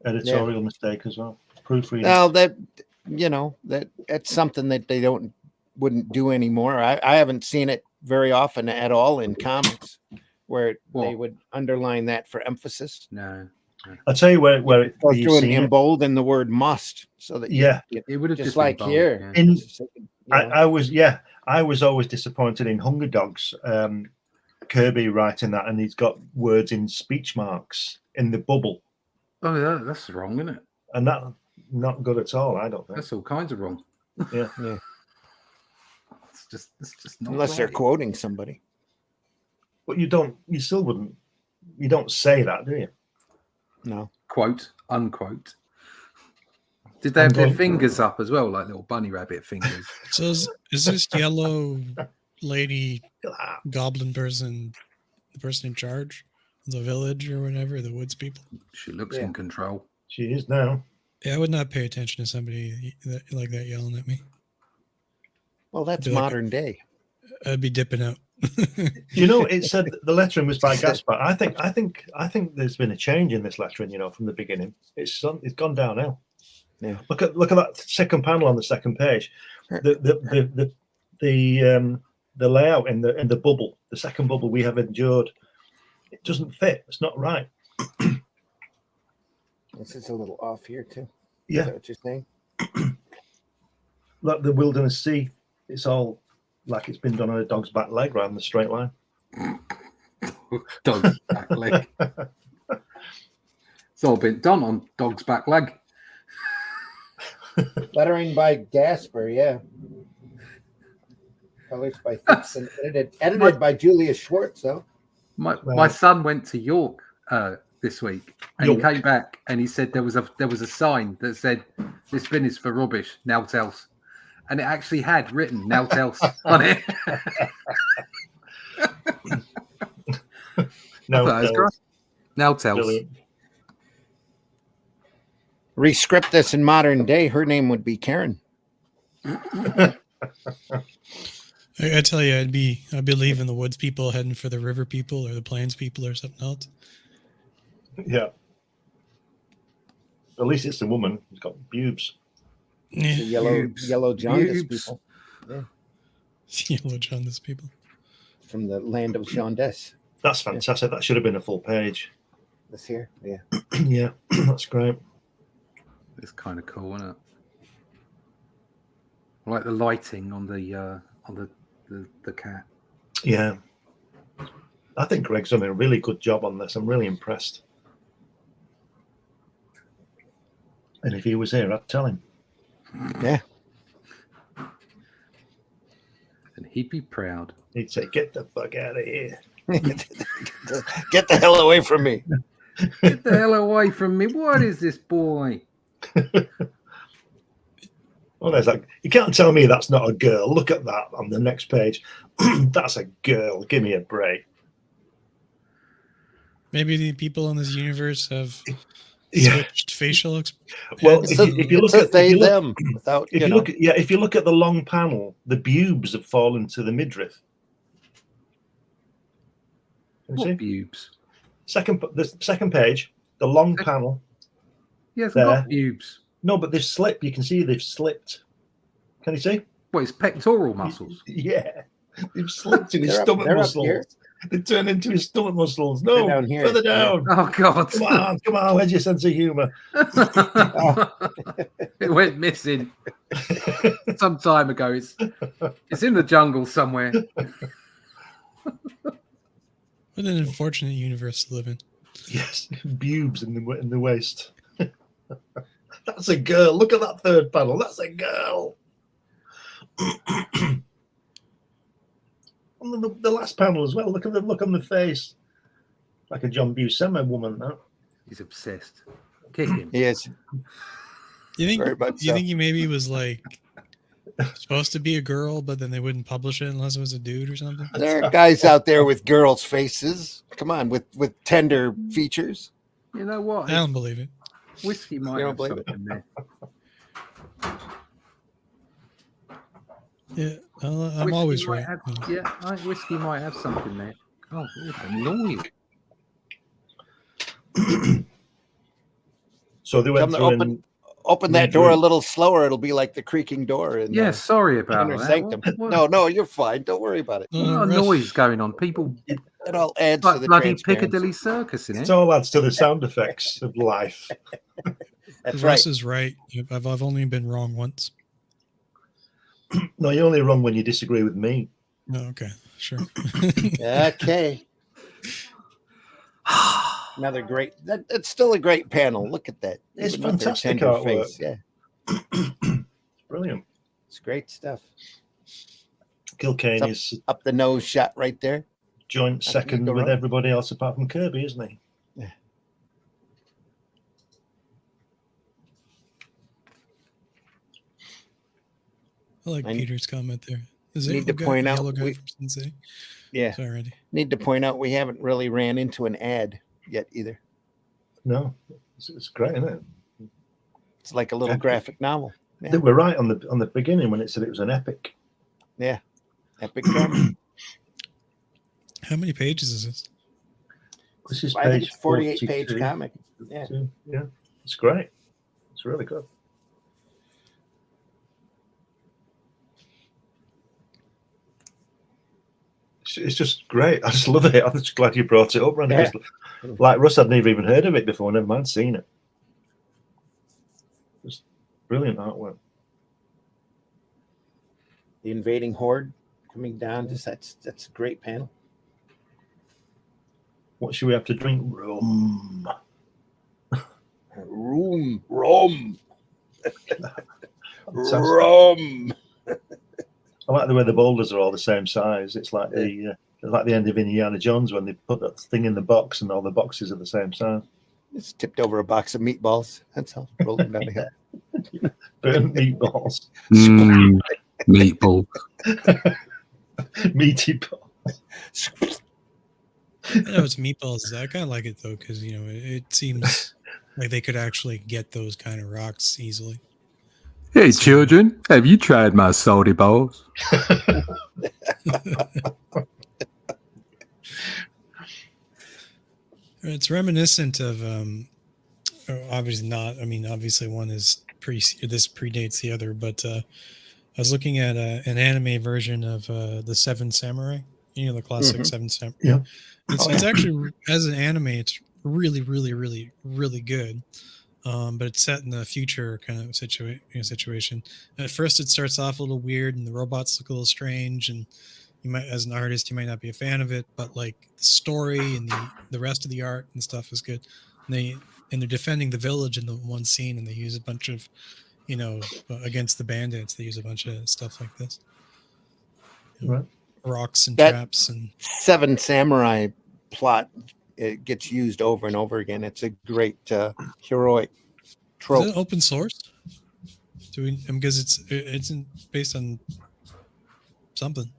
Editorial mistake as well. Proofreading. Well, that's something that they wouldn't do anymore. I haven't seen it very often at all in comics, where they would underline that for emphasis. No. I'll tell you where it Go you've through it seen in it. bold and the word must, so that It would have just been like bold, here. yeah. In so you know. I was always disappointed in Hunger Dogs. Kirby writing that, and he's got words in speech marks in the bubble, Oh, yeah, that's wrong, isn't it? and that not good at all. I don't think. That's all kinds of wrong. Yeah. It's just not Unless they're right. quoting somebody. But you don't say that, do you? No. Quote, unquote. Did they have their fingers up as well, like little bunny rabbit fingers? so is this yellow lady goblin person the person in charge of the village or whatever, the woods people? She looks Yeah. in control. She is now. Yeah, I would not pay attention to somebody like that yelling at me. Well, that's Be like- modern day. I'd be dipping out. You know, it said the lettering was by Gaspar. I think there's been a change in this lettering. You know, from the beginning, it's gone downhill. Yeah. Look at that second panel on the second page. The layout in the bubble, the second bubble we have endured, it doesn't fit. It's not right. This is a little off here too. Yeah. Is that what you're saying? Like the Wilderness Sea, it's all like it's been done on a dog's back leg rather than a straight line. Dog's back leg. It's all been done on dog's back leg. Lettering by Gasper, yeah. Colors by Fitz and edited by Julius Schwartz, though. My son went to York this week, and York. he came back and he said there was a sign that said "This bin is for rubbish, nowt else," and it actually had written "nowt else" on it. No, Nowt else. brilliant. Rescript this in modern day, her name would be Karen. I tell you, I'd be leaving the woods people, heading for the river people or the plains people or something else. Yeah. At least it's a woman who's got boobs. Yeah. The Pubes. yellow jaundice Pubes. people Yellow jaundice people. from the land of jaundice. That's fantastic. That should have been a full page. This here, yeah. Yeah, that's great. It's kind of cool, isn't it? I like the lighting on the cat. Yeah. I think Greg's done a really good job on this. I'm really impressed. And if he was here, I'd tell him. Yeah. And he'd be proud. He'd say, "Get the fuck out of here." Get the hell away from me. Get the hell away from me. What is this boy? Well, there's like, you can't tell me that's not a girl. Look at that on the next page. That's a girl. Give me a break. Maybe the people in this universe have Yeah. switched facial Well, heads. if you look It's a at they them without if you look at the long panel, the pubes have fallen to the midriff. Can you see? What pubes? The second page, the long panel. He hasn't There. got pubes. No, but they've slipped. You can see they've slipped. Can you see? What, his pectoral muscles? Yeah. They've slipped in his They're up- stomach they're up here. muscles. They turn into his stomach muscles. They're No, down here. further Yeah. down. Oh God! Come on, where's your sense of humour? It went missing some time ago. It's in the jungle somewhere. What an unfortunate universe to live in. Yes, bubes in the waist. That's a girl. Look at that third panel. That's a girl. And the last panel as well. Look at the look on the face, like a John Buscema woman. That. He's obsessed. Kick him. He is. You think? Very much You so. think he maybe was like supposed to be a girl, but then they wouldn't publish it unless it was a dude or something? There are guys out there with girls' faces. Come on, with tender features. You know what? I don't believe it. Whiskey might You don't have believe it? something there. Yeah, I'm Whiskey always might right. have- Yeah. yeah, I think whiskey might have something there. Oh, what a noise! So they went Come through Open that door a little slower. It'll be like the creaking door. In, Yeah, sorry about inner that. sanctum. No, you're fine. Don't worry about it. No, What no, a rush. noise going on. People It all adds to like the bloody transparency. Piccadilly Circus in It it. all adds to the sound effects of life. That's Russ right. is right. I've only been wrong once. No, you're only wrong when you disagree with me. No, okay, sure. Okay. Another great. That's still a great panel. Look at that. It's Even with their fantastic tender artwork. face. Yeah, Brilliant. it's great stuff. Gil Kane Up- is Up the nose shot right there. joint That's second go with wrong. everybody else apart from Kirby, isn't he? I like I Peter's comment there. Is need it to point out yellow guy we- from Sin City? Yeah. Sorry, Randy. Need to point out we haven't really ran into an ad yet either. No, it's great, isn't it? It's like a little Epic. graphic novel. Yeah. They were right on the beginning when it said it was an epic. Epic drama. How many pages is this? This is I think page it's 48 page 42. comic. Yeah. Yeah, it's great. It's really good. It's just great. I just love it. I'm just glad you brought it up, Randy. Yeah. Like Russ, I'd never even heard of it before. Never mind seen it. Just brilliant artwork. The invading horde coming down. That's a great panel. What should we have to drink? Rum. Rum. Fantastic. I like the way the boulders are all the same size. It's like the end of Indiana Jones when they put that thing in the box and all the boxes are the same size. It's tipped over a box of meatballs. That's all. Rolling down the hill. Burnt meatballs, Meatball. meaty balls. I know it's meatballs. I kind of like it though because it seems like they could actually get those kind of rocks easily. Hey, children, have you tried my salty balls? It's reminiscent of obviously not. I mean, obviously one is this predates the other, but I was looking at an anime version of the Seven Samurai. The classic Seven Samurai. Yeah. It's actually, as an anime, it's really, really, really, really good. But it's set in the future kind of situation. At first, it starts off a little weird, and the robots look a little strange, and you might, as an artist, you might not be a fan of it. But like the story and the rest of the art and stuff is good. And they're defending the village in the one scene, and they use a bunch of, against the bandits. They use a bunch of stuff like this, Right. rocks and That- traps and. Seven Samurai plot. It gets used over and over again. It's a great heroic trope. Is it open source? Because it's based on something.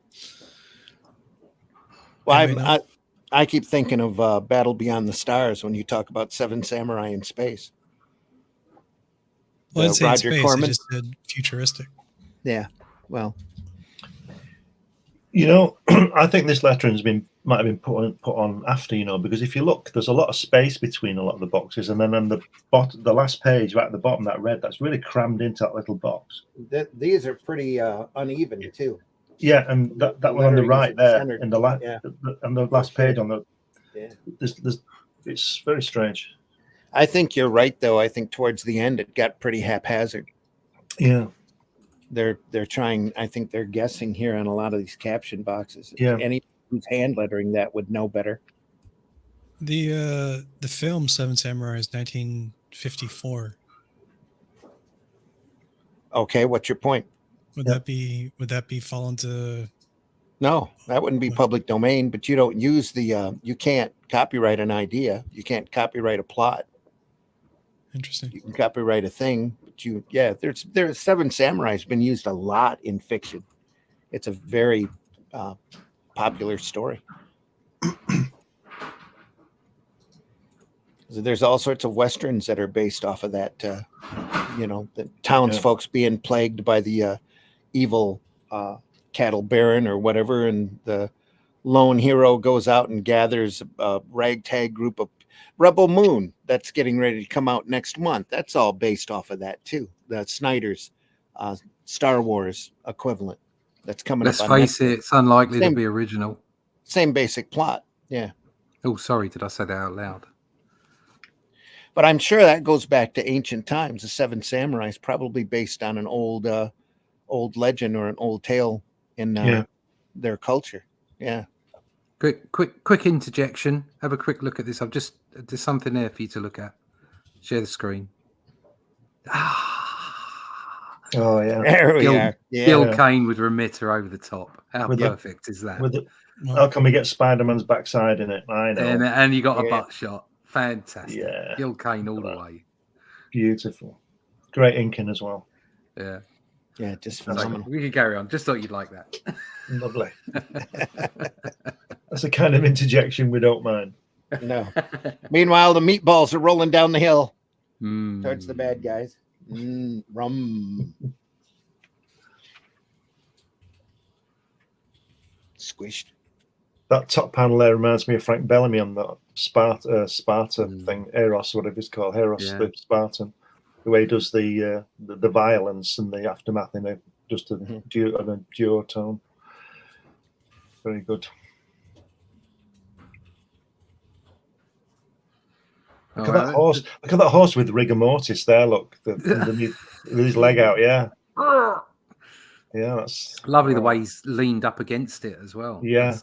Well, Anyway, no. I keep thinking of Battle Beyond the Stars when you talk about Seven Samurai in space. Well, I'd say in Roger space. Corman. I just said futuristic. Yeah. Well, I think this lettering might have been put on after, because if you look, there's a lot of space between a lot of the boxes, and then on the last page, right at the bottom, that red, that's really crammed into that little box. these are pretty uneven too. Yeah, and that one on the lettering right isn't there centered. in the last Yeah. on the last page on the Yeah. there's it's very strange. I think you're right, though. I think towards the end it got pretty haphazard. Yeah. They're trying. I think they're guessing here on a lot of these caption boxes. Yeah. Any who's hand lettering that would know better. The film Seven Samurai is 1954. Okay, what's your point? Would Yeah. that be fall into? No, that wouldn't be public domain. But you don't use the. You can't copyright an idea. You can't copyright a plot. Interesting. You can copyright a thing, but there's Seven Samurai has been used a lot in fiction. It's a very popular story. There's all sorts of westerns that are based off of that. The townsfolk being plagued by the evil cattle baron or whatever, and the lone hero goes out and gathers a ragtag group of Rebel Moon that's getting ready to come out next month. That's all based off of that too. The Snyder's Star Wars equivalent that's coming Let's up on face Netflix. it, it's unlikely Same- to be original. Same basic plot. Yeah. Oh, sorry, did I say that out loud? But I'm sure that goes back to ancient times. The Seven Samurai is probably based on an old legend or an old tale in their culture. Yeah. Quick interjection. Have a quick look at this. There's something there for you to look at. Share the screen. Oh yeah. There we are. Yeah. Gil Kane with Remitter over the top. How With the- perfect is that? How can we get Spider-Man's backside in it? I know. And you got a Yeah. butt shot. Fantastic. Yeah. Gil Kane all the way. Beautiful. Great inking as well. Yeah. Yeah, just So phenomenal. we could carry on. Just thought you'd like that. Lovely. That's the kind of interjection we don't mind. No. Meanwhile, the meatballs are rolling down the hill Mm. towards the bad guys. Rum. Squished. That top panel there reminds me of Frank Bellamy on that Sparta thing, Eros, whatever it's called, Eros Yeah. the Spartan, the way he does the violence and the aftermath in just a duotone. Very good. Look at that horse! Look at that horse with rigor mortis there. Look, underneath with his leg out. Yeah, yeah, that's Lovely the way he's leaned up against it as well. Yeah.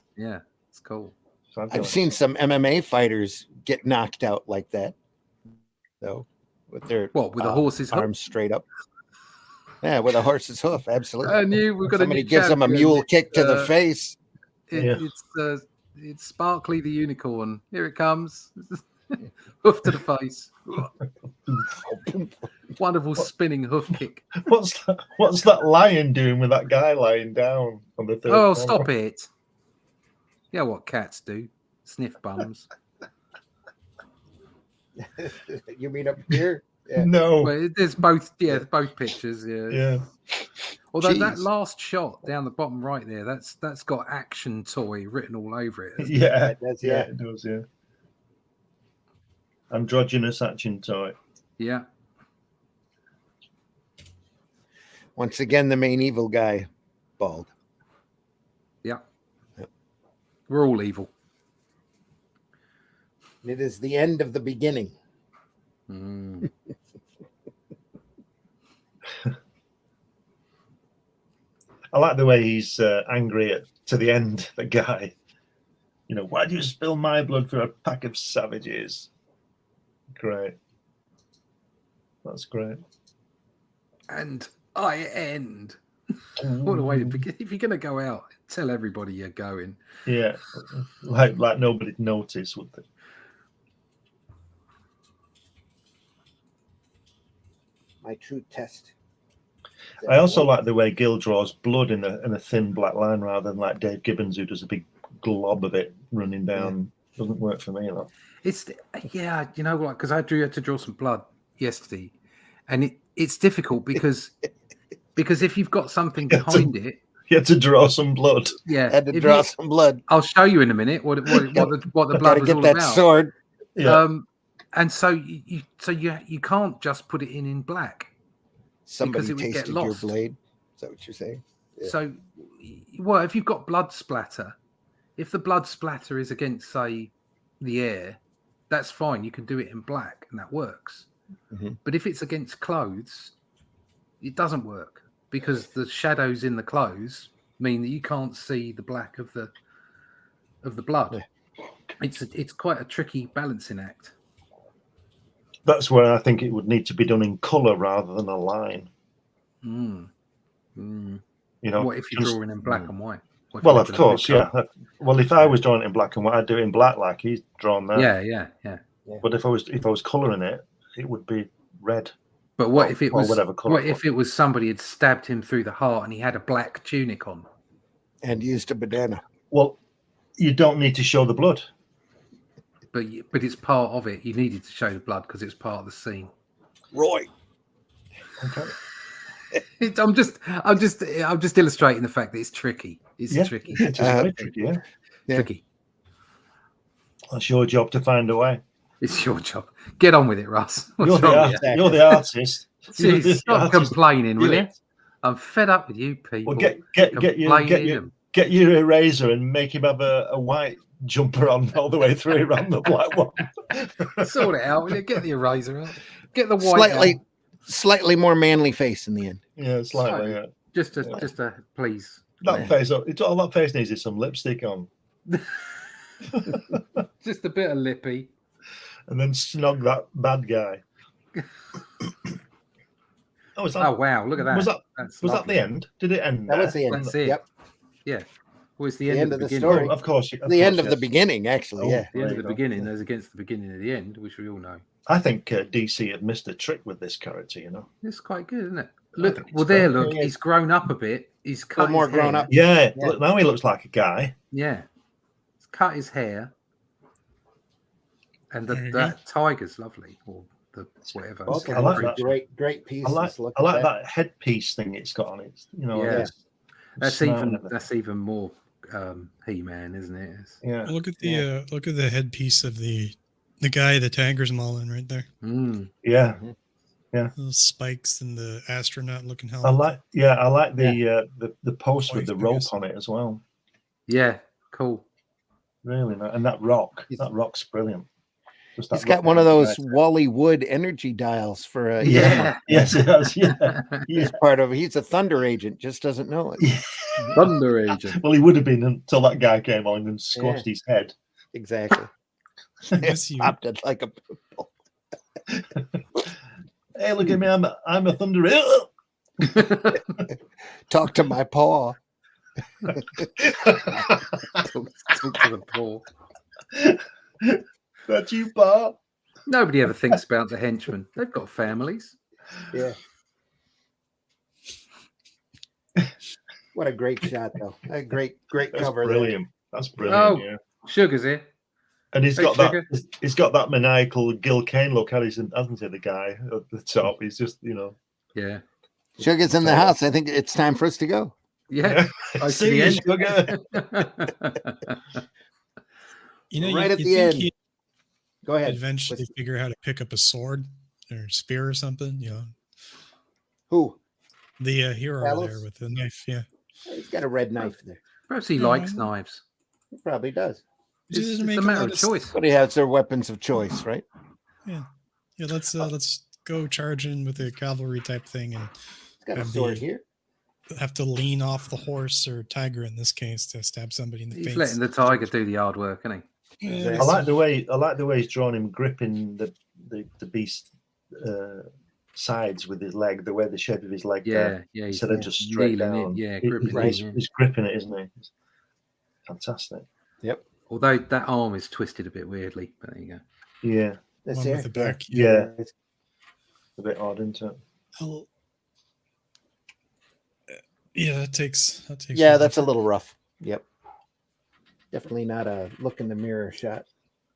It's cool. I've seen some MMA fighters get knocked out like that, though, with their with a horse's arms straight up. Yeah, with a horse's hoof, absolutely. I knew we've got Somebody a new gives them a champion. mule kick to the face. It's Sparkly the unicorn. Here it comes. Hoof to the face. Wonderful spinning hoof kick. What's that lion doing with that guy lying down on the third? Oh, stop it! Yeah, what cats do? Sniff bums. You mean up here? Yeah. No. Well, there's both. Yeah, both pictures. Yeah. Although that Jeez. last shot down the bottom right there, that's got action toy written all over it. hasn't it? Yeah, It does, yeah, yeah. it does. Yeah. Androgynous action toy. Yeah. Once again, the main evil guy, bald. Yeah. We're all evil. It is the end of the beginning. Mm. I like the way he's angry to the end. The guy, why do you spill my blood for a pack of savages? Great. That's great. And I end. What a way to begin. If you're going to go out, tell everybody you're going. Yeah, like nobody'd notice, would they? My true test. I also like the way Gil draws blood in a thin black line rather than like Dave Gibbons, who does a big glob of it running down. Doesn't work for me, though. It's you know what? Because I had to draw some blood yesterday, and it's difficult because if you've got something behind it, You had to draw some blood. yeah, Had to if draw you- some blood. I'll show you in a minute what the blood Got to was get all that about. sword. Yeah. And so you can't just put it in black. Somebody it would get tasted your lost. blade. Is that what you're saying? So, well, if you've got blood splatter, if the blood splatter is against, say, the air, that's fine. You can do it in black, and that works. Mhm. But if it's against clothes, it doesn't work because the shadows in the clothes mean that you can't see the black of the blood. It's quite a tricky balancing act. That's where I think it would need to be done in colour rather than a line. Mm. Mm. You know, What if you're drawing in black and white? Well, of course, yeah. Well, if I was drawing it in black and white, I'd do it in black like he's drawn there. Yeah. But if I was colouring it, it would be red. But what if it was whatever colour? What if it was somebody had stabbed him through the heart and he had a black tunic on and used a banana? Well, you don't need to show the blood. But it's part of it. You needed to show the blood because it's part of the scene. Roy. Okay. I'm just illustrating the fact that it's tricky. It's tricky. It's very tricky, yeah. Tricky. That's your job to find a way. It's your job. Get on with it, Russ. You're the artist. Jeez, stop complaining, will you? I'm fed up with you people. Well, get your eraser and make him have a white jumper on all the way through around the black one. Sort it out, will you? Get the eraser out. Get the white. Slightly more manly face in the end. Yeah, slightly. Yeah. Just a please. That face. All that face needs is some lipstick on. Just a bit of lippy. And then snog that bad guy. Oh wow! Look at that. Was that the end? Did it end? That was the end. That's it. Yep. Yeah. Well, it's the end of the story. Of course. The end of the beginning, actually. Yeah. The end of the beginning is against the beginning of the end, which we all know. I think DC had missed a trick with this character. You know, it's quite good, isn't it? Look, look, he's grown up a bit. He's cut more his hair. grown up. Yeah. Look, now he looks like a guy. Yeah, he's cut his hair, and that tiger's lovely, or the whatever. Okay. I like that. Great piece. I like that headpiece thing it's got on it. You know, that's even more He-Man, isn't it? Yeah. Look at the headpiece of the guy the Tiger's mauling right there. Yeah. Yeah. Those spikes and the astronaut looking helmet. I like the post with the rope on it as well. Yeah, cool. Really nice. And that rock's brilliant. He's got one of those Wally Wood energy dials for a yes, it does. Yeah. He's a Thunder agent, just doesn't know it. Thunder agent. Well, he would have been until that guy came on and squashed his head. Exactly. Popped it like a pimple. Hey, look at me! I'm a Thunder. Talk to my paw. talk to the paw. That's you, Pa. Nobody ever thinks about the henchmen. They've got families. Yeah. What a great shot, though. A great cover. Brilliant. That's brilliant. Oh, yeah. Sugar's here. And he's got that maniacal Gil Kane look, hasn't he? The guy at the top. He's just, Yeah. Sugar's in the house. I think it's time for us to go. Yeah. See you, Sugar. Right at the end. Go ahead. Eventually figure out how to pick up a sword or spear or something. Who? The hero TALOS? there with the knife. Yeah. He's got a red knife there. Perhaps he likes knives. He probably does. It's a matter of choice. But he has their weapons of choice, right? Yeah. Yeah. Let's go charge in with a cavalry type thing and he's got a sword here. Have to lean off the horse or tiger in this case to stab somebody in the face. He's letting the tiger do the hard work, isn't he? Yeah, I like the way he's drawn him gripping the beast sides with his leg, the way the shape of his leg. Instead of just straight down. He's gripping it, isn't he? It's fantastic. Yep. Although that arm is twisted a bit weirdly, but there you go. Yeah. That's with the back. Yeah. It's a bit odd, isn't it? Yeah, that takes. Yeah, that's a little rough. Yep. Definitely not a look in the mirror shot.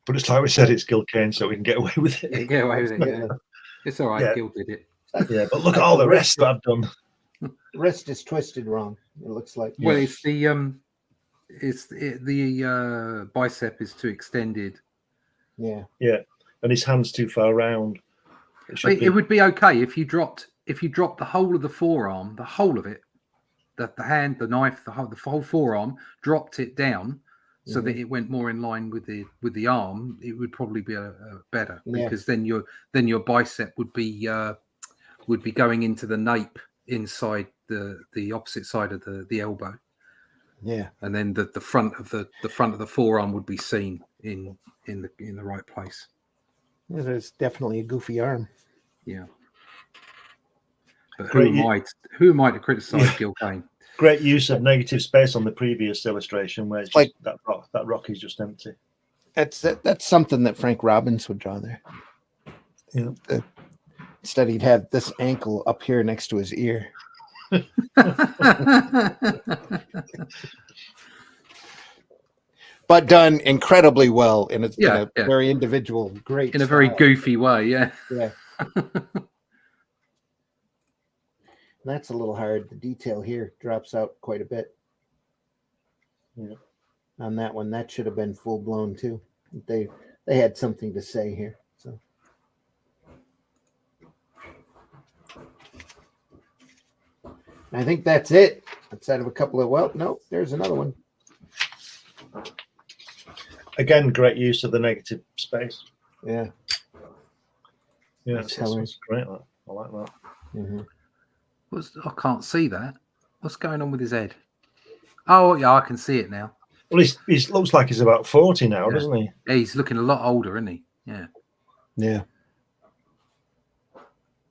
But it's like we said, it's Gil Kane, so we can get away with it. Yeah, get away with it. Yeah. It's all right. Yeah. Gil did it. Yeah, but look at all the rest I've done. The wrist is twisted wrong. It looks like. Well, it's the bicep is too extended. Yeah. Yeah, and his hand's too far round. It would be okay if you dropped the whole of the forearm, the whole of it, the hand, the knife, the whole forearm, dropped it down so that it went more in line with the arm, it would probably be a better, because then your bicep would be going into the nape inside the opposite side of the elbow. Yeah, and then the front of the forearm would be seen in the right place. yeah, there's definitely a goofy arm. Yeah. But who am I to criticize Gil Kane? Great use of negative space on the previous illustration, where it's just that rock is just empty. That's something that Frank Robbins would draw there. Yeah. Instead, he'd have this ankle up here next to his ear. But done incredibly well in a very individual, great in a style. very goofy way. Yeah. That's a little hard. The detail here drops out quite a bit. Yeah. On that one, that should have been full blown too. They had something to say here. So I think that's it. Outside of a couple of no, there's another one. Again, great use of the negative space. Yeah. Yeah, it's great. I like that. Mm-hmm. I can't see that. What's going on with his head? Oh, yeah, I can see it now. Well, he looks like he's about 40 now, doesn't he? Yeah, he's looking a lot older, isn't he? Yeah. Yeah.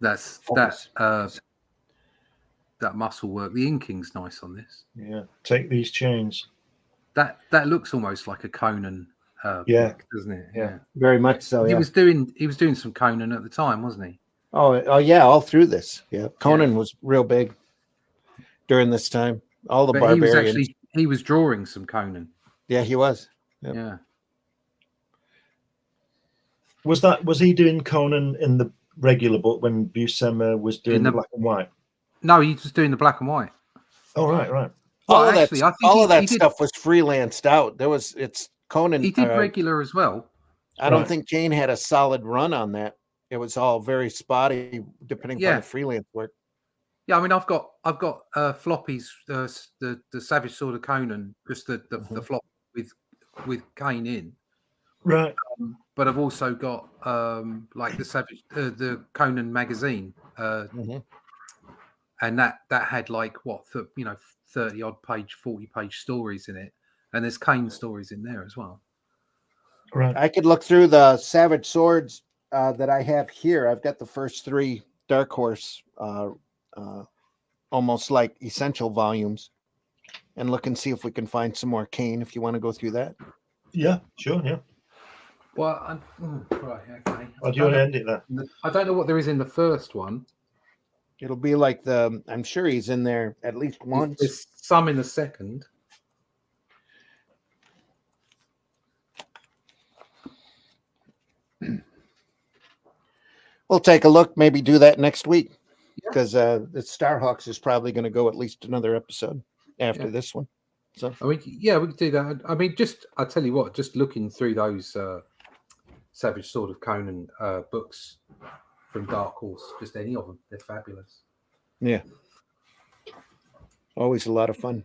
That's that muscle work. The inking's nice on this. Yeah. Take these chains. That looks almost like a Conan book, doesn't it? Yeah. Very much so. He was doing some Conan at the time, wasn't he? Oh yeah, all through this. Yeah. Conan was real big during this time. All the barbarians. He was drawing some Conan. Yeah, he was. Yep. Yeah. Was he doing Conan in the regular book when Buscema was doing the black and white? No, he was doing the black and white. Oh, right. All of that stuff was freelanced out. It's Conan. He did regular as well. I don't think Kane had a solid run on that. It was all very spotty, depending on the freelance work. Yeah, I mean, I've got floppies, the Savage Sword of Conan, just the flop with Kane in. Right. But I've also got like the Conan magazine, and that had like 30 odd page, 40 page stories in it, and there's Kane stories in there as well. Right. I could look through the Savage Swords that I have here. I've got the first 3 Dark Horse, almost like essential volumes, and look and see if we can find some more Kane. If you want to go through that. Yeah, sure. Yeah. Well, right, okay. Or do you want to end it there? I don't know what there is in the first one. It'll be like I'm sure he's in there at least once. There's some in the second. We'll take a look, maybe do that next week, because the Starhawks is probably going to go at least another episode after this one. So I mean, yeah, we could do that. I mean, I tell you what, just looking through those Savage Sword of Conan books from Dark Horse, just any of them, they're fabulous. Yeah, always a lot of fun,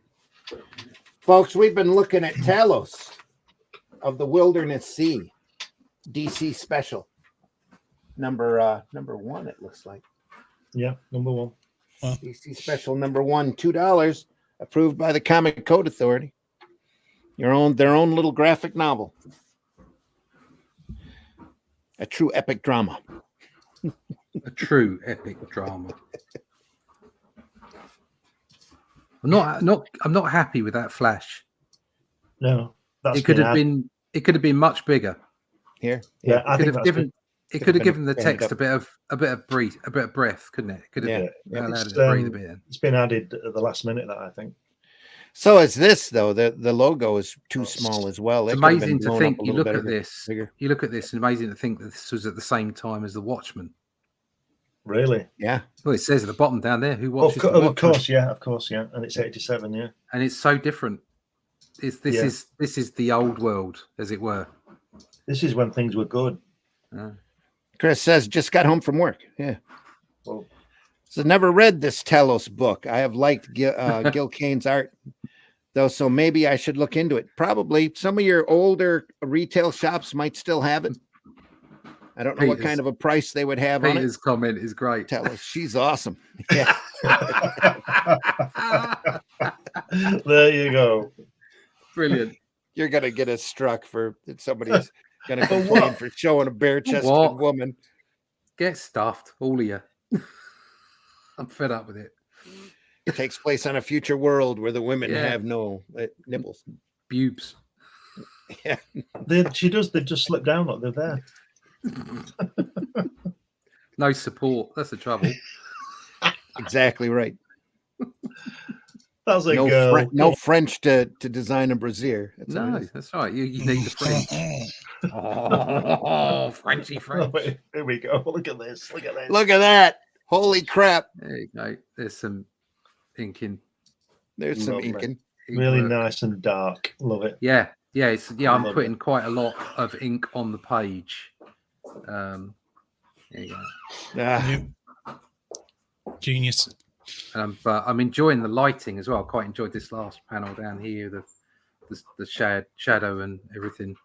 folks. We've been looking at Talos of the Wilderness Sea, DC special. Number 1, it looks like. Yeah, number 1. DC special number 1, $2, approved by the Comic Code Authority. Their own little graphic novel. A true epic drama. A true epic drama. I'm not happy with that Flash. No, it could have been much bigger. Here, yeah, I think it could have given the text a bit of breath, couldn't it? Could have allowed it to breathe a bit. It's been added at the last minute, that I think. So is this though? The logo is too small as well. It's amazing to think. You look at this. You look at this, and amazing to think that this was at the same time as the Watchmen. Really? Yeah. Well, it says at the bottom down there, who watches? Of course, yeah, and it's 87, yeah. And it's so different. This is the old world, as it were. This is when things were good. Chris says, just got home from work. Yeah. Well, So never read this Talos book. I have liked Gil Kane's art, though, so maybe I should look into it. Probably some of your older retail shops might still have it. I don't know what kind of a price they would have on it. Peter's comment is great. Talos, she's awesome. Yeah. There you go. Brilliant. You're gonna get us struck for somebody's gonna complain for showing a bare-chested What? woman. Get stuffed, all of you. I'm fed up with it. It takes place on a future world where the women Yeah. have no nipples. Bubes. Yeah. She does. They've just slipped down like they're there. No support. That's the trouble. Exactly right. That's like no French to design a brassiere. That's all it No, is. that's right. You need the French. Oh, Frenchy Oh, French. wait, here we go. Look at this. Look at this. Look at that. Holy crap. There you go. There's some inking. There's some Lovely. inking. Really work. nice and dark. Love it. Yeah. I'm Love putting quite a lot of ink on the page. There you go. Ah, Genius. But I'm enjoying the lighting as well. Quite enjoyed this last panel down here, the shadow and everything.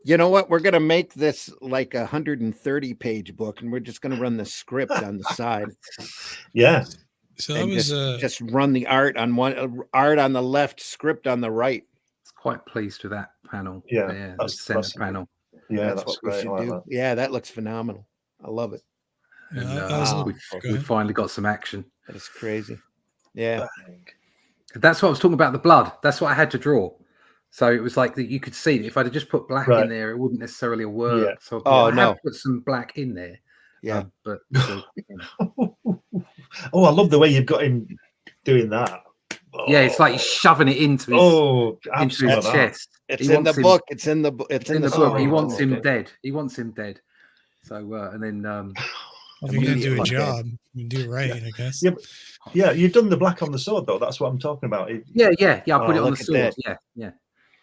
you know what? We're going to make this like a 130-page book, and we're just going to run the script on the side. Yeah. So that And was just run the art on art on the left, script on the right. Quite pleased with that panel. Yeah, the that's center good. panel. Yeah, That's that's what we great. I should like do. that. Yeah, that looks phenomenal. I love it. yeah, And, that was a- we go we ahead. finally got some action. That is crazy. Yeah. Bang. That's what I was talking about. The blood. That's what I had to draw. So it was like that you could see that if I'd have just put black Right. in there, it wouldn't necessarily have worked. Yeah. So Oh, I no. have put some black in there. Yeah. But Oh, I love the way you've got him doing that. yeah, it's like he's shoving it into his into into his chest. It's He in the wants him- book. It's in the It's in the song. book. He wants him Okay. dead. He wants him dead. So and then If you're gonna do a Immediately. job, you do it right, I guess. Yeah, Yeah, you've done the black on the sword though. That's what I'm talking about. yeah. I put Oh, it on look the at sword. that. Yeah.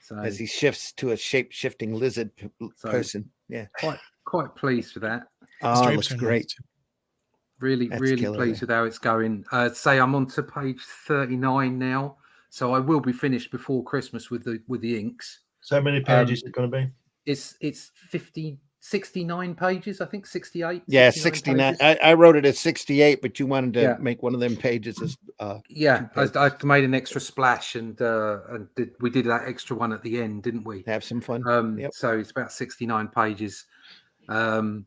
So As he shifts to a shape-shifting lizard So- person. Yeah. quite pleased with that. The Oh, stripes looks are nice, great. too. Really, That's really killer, pleased yeah. with how it's going. Say I'm on to page 39 now, so I will be finished before Christmas with the inks. So how many pages is it going to be? It's 69 pages, I think 68. Yeah, 69 69. pages. I wrote it as 68, but you wanted to Yeah. make one of them pages as Yeah, pages. I made an extra splash and we did that extra one at the end, didn't we? have some fun. Yep. So it's about 69 pages, and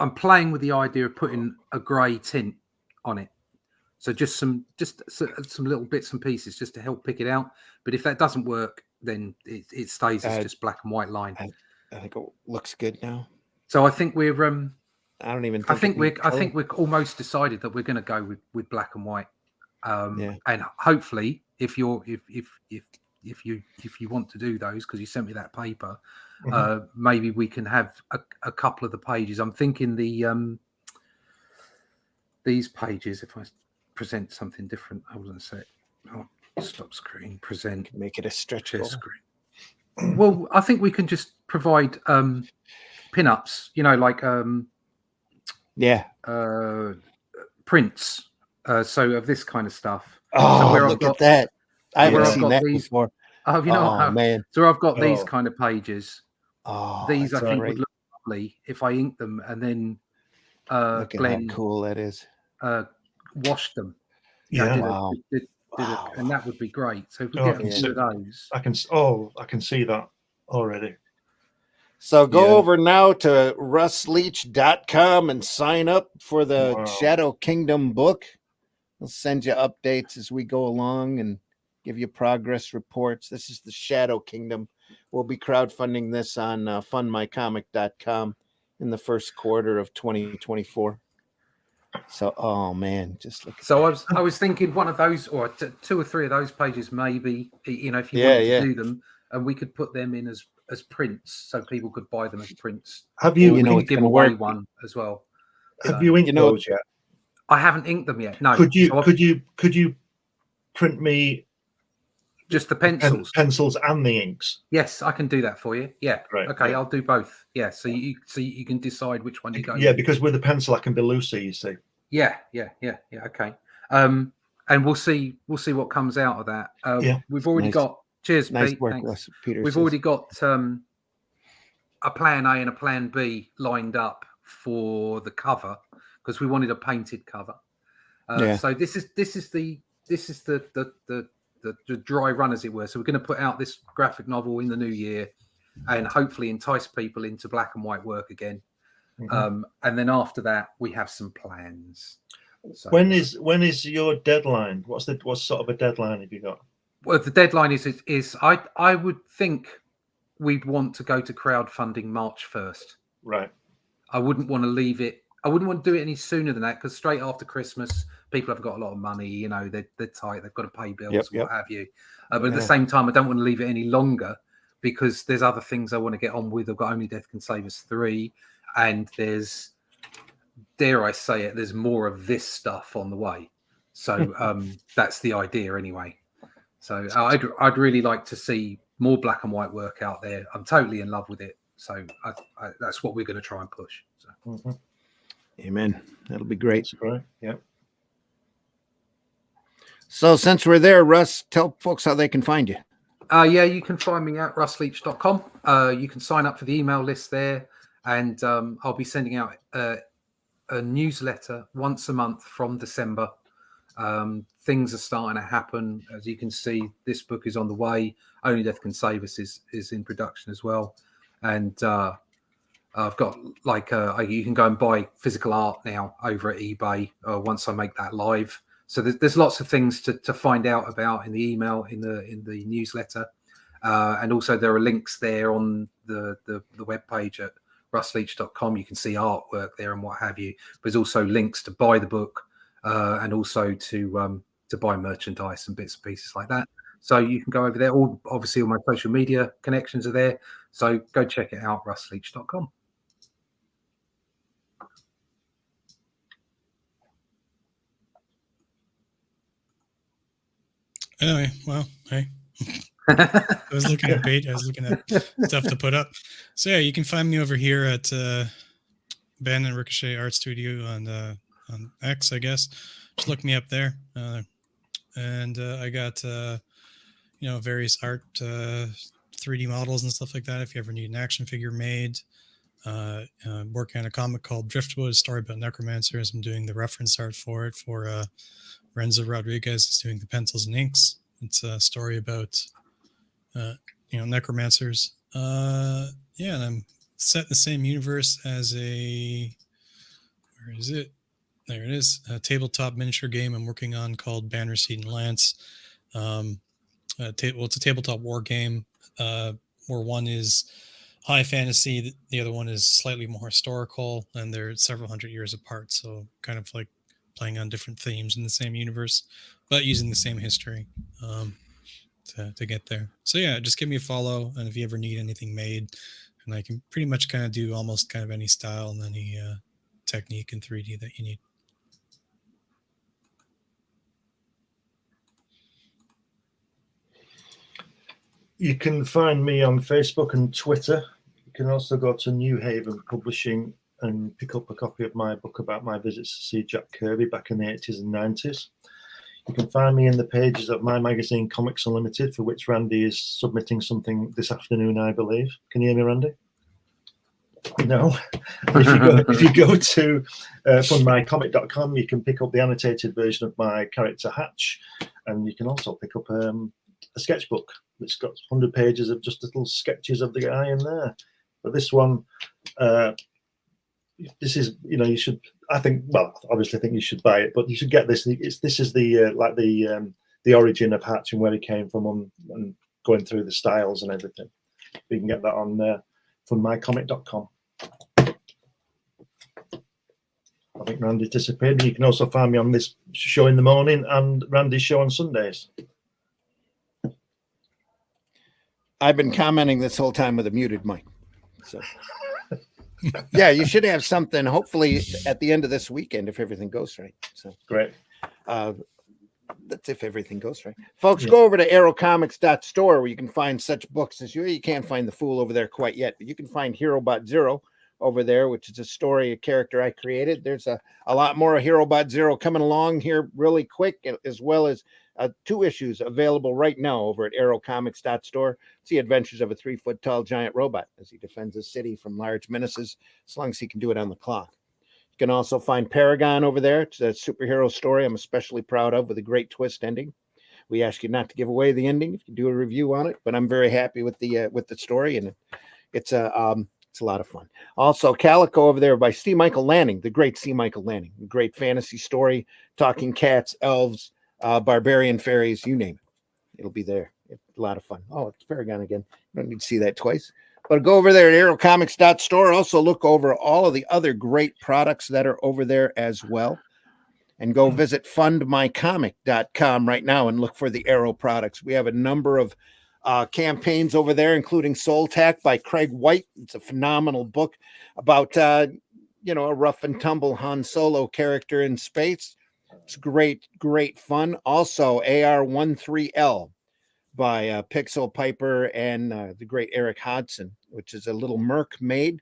I'm playing with the idea of putting a grey tint on it. So just some little bits and pieces just to help pick it out. But if that doesn't work, then it stays as just black and white line. I think it looks good now. So I think we're I don't even. I think it we're needs I color. think we're almost decided that we're going to go with black and white. Yeah. And hopefully, if you want to do those, because you sent me that paper, maybe we can have a couple of the pages. I'm thinking these pages. If I present something different, hold on a sec. Oh, stop screen. Present. Make it a stretch Share goal. screen. Well, I think we can just provide pin-ups. You know, like Yeah. prints. So of this kind of stuff. Oh, where I've look got- at that! I haven't where I've seen got that these- before. Oh, you know, Oh man! so I've got these Oh. kind of pages. Oh, These I that's think great. would look lovely if I ink them and then Look at Glenn how cool that is. washed them. Yeah. Wow. And that would be great. So if we Oh, get a yeah. few of those, I can see that already. So go Yeah. over now to russleach.com and sign up for the Wow. Shadow Kingdom book. We'll send you updates as we go along and give you progress reports. This is the Shadow Kingdom. We'll be crowdfunding this on fundmycomic.com in the first quarter of 2024. So, oh man, just look. so I was thinking one of those or two or three of those pages, maybe, you know, if you Yeah, wanted yeah. to do them, and we could put them in as prints so people could buy them as prints. Have Or you? we You know can it's give gonna away work. one as well. Have you inked You know- those yet? I haven't inked them yet. No. Could you? So I've- Could you print me Just the pencils. Pencils and the inks. Yes, I can do that for you. Yeah. Right, Okay, yeah. I'll do both. Yeah. So you can decide which one you go. Yeah, with. because with the pencil I can be looser, you see. Yeah. Okay. And we'll see what comes out of that. Yeah. We've already Nice. got. Cheers, Nice Pete. work, Thanks. Russ. Peter. We've already got a plan A and a plan B lined up for the cover because we wanted a painted cover. Yeah. So this is the dry run, as it were. So we're going to put out this graphic novel in the new year, and hopefully entice people into black and white work again. Mm-hmm. And then after that, we have some plans. So, when is your deadline? What sort of a deadline have you got? Well, the deadline is I would think we'd want to go to crowdfunding March 1st. Right. I wouldn't want to leave it. I wouldn't want to do it any sooner than that because straight after Christmas, people have got a lot of money. You know, they're tight. They've got to pay bills, what have you. But at the same time, I don't want to leave it any longer because there's other things I want to get on with. I've got Only Death Can Save Us 3, and there's, dare I say it, there's more of this stuff on the way. So that's the idea anyway. So I'd really like to see more black and white work out there. I'm totally in love with it. So that's what we're going to try and push. So. Amen. That'll be great. That's great. Yeah. So since we're there, Russ, tell folks how they can find you. Yeah, you can find me at russleach.com. You can sign up for the email list there, and I'll be sending out a newsletter once a month from December. Things are starting to happen. As you can see, this book is on the way. Only Death Can Save Us is in production as well. And I've got you can go and buy physical art now over at eBay once I make that live. So there's lots of things to find out about in the email, in the newsletter. And also there are links there on the webpage at russleach.com. You can see artwork there and what have you. There's also links to buy the book and also to buy merchandise and bits and pieces like that. So you can go over there. Obviously, all my social media connections are there. So go check it out, russleach.com. Anyway, well, hey. I was looking at page. I was looking at stuff to put up. So yeah, you can find me over here at Ben and Ricochet Art Studio on X, I guess. Just look me up there. And I got various art 3D models and stuff like that. If you ever need an action figure made, I'm working on a comic called Driftwood, a story about necromancers. I'm doing the reference art for it for Renzo Rodriguez is doing the pencils and inks. It's a story about necromancers. And I'm set in the same universe as where is it? There it is. A tabletop miniature game I'm working on called Banner Seed and Lance. It's a tabletop war game where one is high fantasy, the other one is slightly more historical, and they're several hundred years apart. So kind of like playing on different themes in the same universe, but using the same history to get there. So yeah, just give me a follow, and if you ever need anything made, and I can pretty much kind of do almost kind of any style and any technique in 3D that you need. You can find me on Facebook and Twitter. You can also go to New Haven Publishing and pick up a copy of my book about my visits to see Jack Kirby back in the 80s and 90s. You can find me in the pages of my magazine, Comics Unlimited, for which Randy is submitting something this afternoon, I believe. Can you hear me, Randy? No. If you go to fundmycomic.com, you can pick up the annotated version of my character Hatch, and you can also pick up a sketchbook that's got 100 pages of just little sketches of the guy in there. But this one, this is, you should, I think, well, obviously I think you should buy it, but you should get this. This is the origin of Hatch and where he came from and going through the styles and everything. You can get that on fundmycomic.com. I think Randy disappeared. You can also find me on this show in the morning and Randy's show on Sundays. I've been commenting this whole time with a muted mic. So, yeah, you should have something, hopefully, at the end of this weekend if everything goes right. So great. That's if everything goes right. Folks, Yeah. go over to aerocomics.store where you can find such books as you can't find The Fool over there quite yet, but you can find HeroBot Zero over there, which is a story, a character I created. There's a lot more of HeroBot Zero coming along here really quick, as well as 2 issues available right now over at aerocomics.store. It's the adventures of a 3-foot-tall giant robot as he defends his city from large menaces, as long as he can do it on the clock. You can also find Paragon over there. It's a superhero story I'm especially proud of with a great twist ending. We ask you not to give away the ending if you do a review on it, but I'm very happy with the story, and it's a lot of fun. Also, Calico over there by C. Michael Lanning, the great C. Michael Lanning, a great fantasy story, talking cats, elves, barbarian fairies, you name it. It'll be there. It's a lot of fun. Oh, it's Paragon again. You don't need to see that twice. But go over there at aerocomics.store. Also look over all of the other great products that are over there as well. And go visit fundmycomic.com right now and look for the Arrow products. We have a number of campaigns over there, including Soul Tack by Craig White. It's a phenomenal book about, a rough and tumble Han Solo character in space. It's great, great fun. Also, AR-13L by Pixel Piper and the great Eric Hodson, which is a little mermaid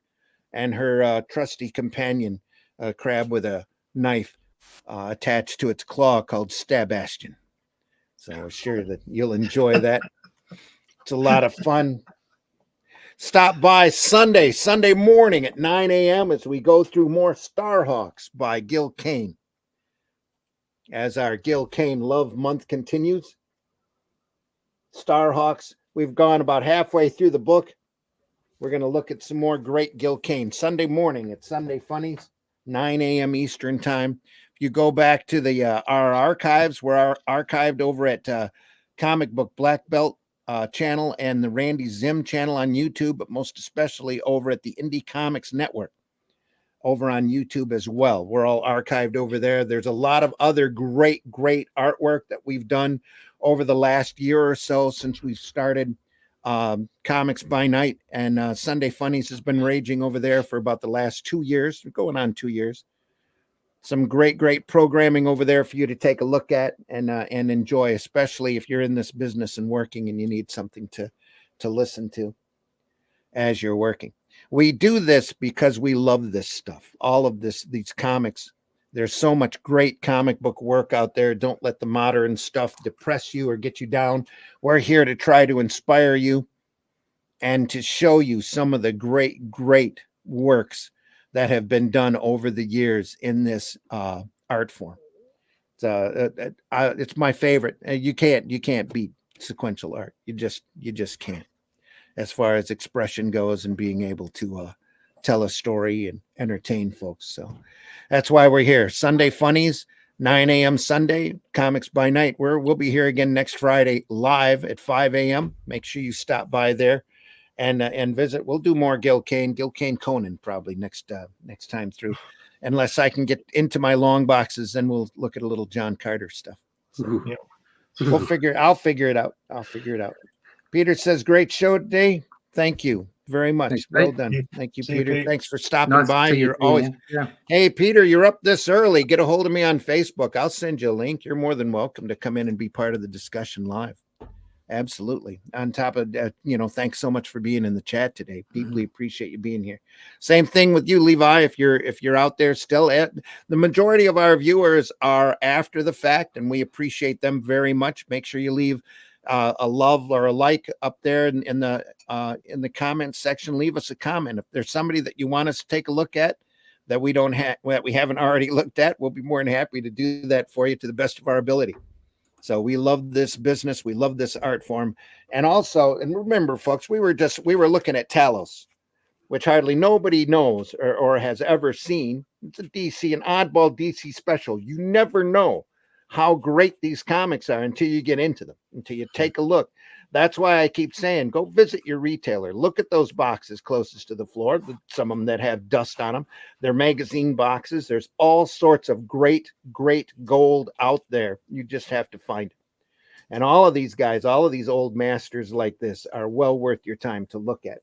and her trusty companion, a crab with a knife attached to its claw called Stabastion. So I'm sure that you'll enjoy that. It's a lot of fun. Stop by Sunday morning at 9 a.m. as we go through more Starhawks by Gil Kane. As our Gil Kane Love Month continues, Starhawks, we've gone about halfway through the book. We're going to look at some more great Gil Kane. Sunday morning at Sunday Funnies, 9 a.m. Eastern Time. If you go back to the our archives, we're archived over at Comic Book Black Belt channel and the Randy Zim channel on YouTube, but most especially over at the Indie Comics Network over on YouTube as well. We're all archived over there. There's a lot of other great artwork that we've done over the last year or so since we've started Comics by Night, and Sunday Funnies has been raging over there for about the last 2 years. We're going on 2 years. Some great programming over there for you to take a look at and enjoy, especially if you're in this business and working and you need something to listen to as you're working. We do this because we love this stuff. All of these comics. There's so much great comic book work out there. Don't let the modern stuff depress you or get you down. We're here to try to inspire you and to show you some of the great works that have been done over the years in this art form. It's my favorite. You can't beat sequential art. You just can't, as far as expression goes and being able to tell a story and entertain folks. So that's why we're here. Sunday Funnies, 9 a.m. Sunday, Comics by Night. We'll be here again next Friday live at 5 a.m. Make sure you stop by there and visit. We'll do more Gil Kane Conan probably next time through, unless I can get into my long boxes. Then we'll look at a little John Carter stuff. So, yeah. I'll figure it out. Peter says, great show today. Thank you very much. Thanks, well done. Thank you, Peter. Pete. Thanks for stopping by. You're always, yeah. Hey, Peter, you're up this early. Get a hold of me on Facebook. I'll send you a link. You're more than welcome to come in and be part of the discussion live. Absolutely. On top of that, thanks so much for being in the chat today. Deeply appreciate you being here. Same thing with you, Levi. If you're out there still, the majority of our viewers are after the fact, and we appreciate them very much. Make sure you leave a love or a like up there in the comments section. Leave us a comment. If there's somebody that you want us to take a look at that we haven't already looked at, we'll be more than happy to do that for you to the best of our ability. So we love this business. We love this art form. And also, and remember, folks, we were looking at Talos, which hardly nobody knows or has ever seen. It's an oddball DC special. You never know how great these comics are until you get into them, until you take a look. That's why I keep saying, go visit your retailer. Look at those boxes closest to the floor, some of them that have dust on them. They're magazine boxes. There's all sorts of great gold out there. You just have to find it. And all of these guys, all of these old masters like this are well worth your time to look at.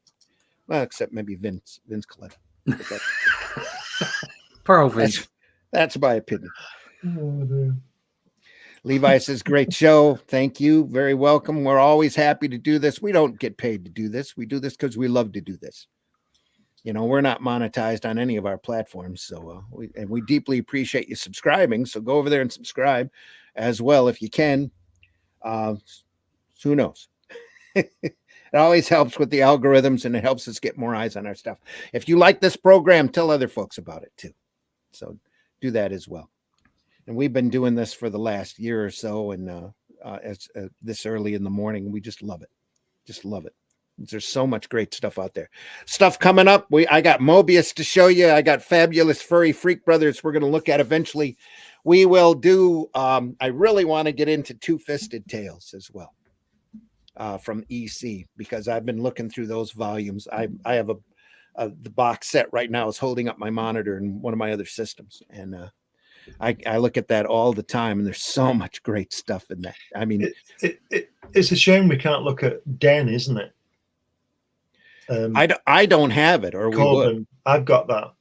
Well, except maybe Vince Coletta. Pearl Vince. That's my opinion. Levi says, great show. Thank you. Very welcome. We're always happy to do this. We don't get paid to do this. We do this because we love to do this. You know, we're not monetized on any of our platforms. So we deeply appreciate you subscribing. So go over there and subscribe as well if you can. Who knows? It always helps with the algorithms, and it helps us get more eyes on our stuff. If you like this program, tell other folks about it too. So do that as well. And we've been doing this for the last year or so, and as this early in the morning, we just love it. Just love it. There's so much great stuff out there. Stuff coming up. I got Mobius to show you. I got Fabulous Furry Freak Brothers we're going to look at eventually. We will do, I really want to get into Two-Fisted Tales as well from EC, because I've been looking through those volumes. I have the box set right now is holding up my monitor in one of my other systems. And I look at that all the time, and there's so much great stuff in that. I mean, it's a shame we can't look at Den, isn't it? I don't have it, or Corbin, we would. I've got that.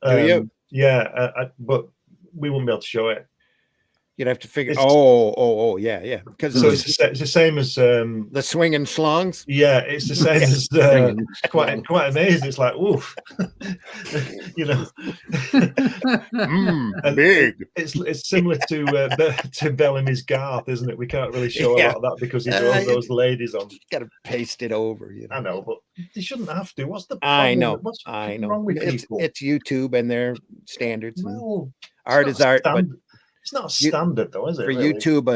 Do you? Yeah, but we wouldn't be able to show it. You'd have to figure. Oh, yeah. Because so it's the same as the swinging schlongs. Yeah, it's the same as quite amazing. It's like, oof, you know, big. It's similar to Bellamy's Garth, isn't it? We can't really show a lot of that because he's got all those ladies on. You got to paste it over. You know? I know, but you shouldn't have to. What's the problem? I know. What's I know. wrong with people? It's YouTube and their standards. Well, art is art, but it's not standard though, is it? For really? YouTube,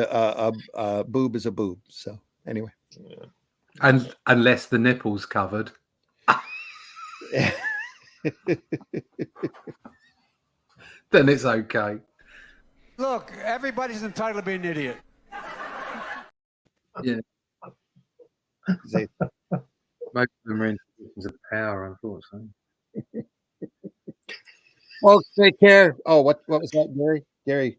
a boob is a boob. So anyway, yeah. And unless the nipple's covered, then it's okay. Look, everybody's entitled to be an idiot. Yeah. Most of them are in positions of power, unfortunately. Well, take care. Oh, what was that, Gary?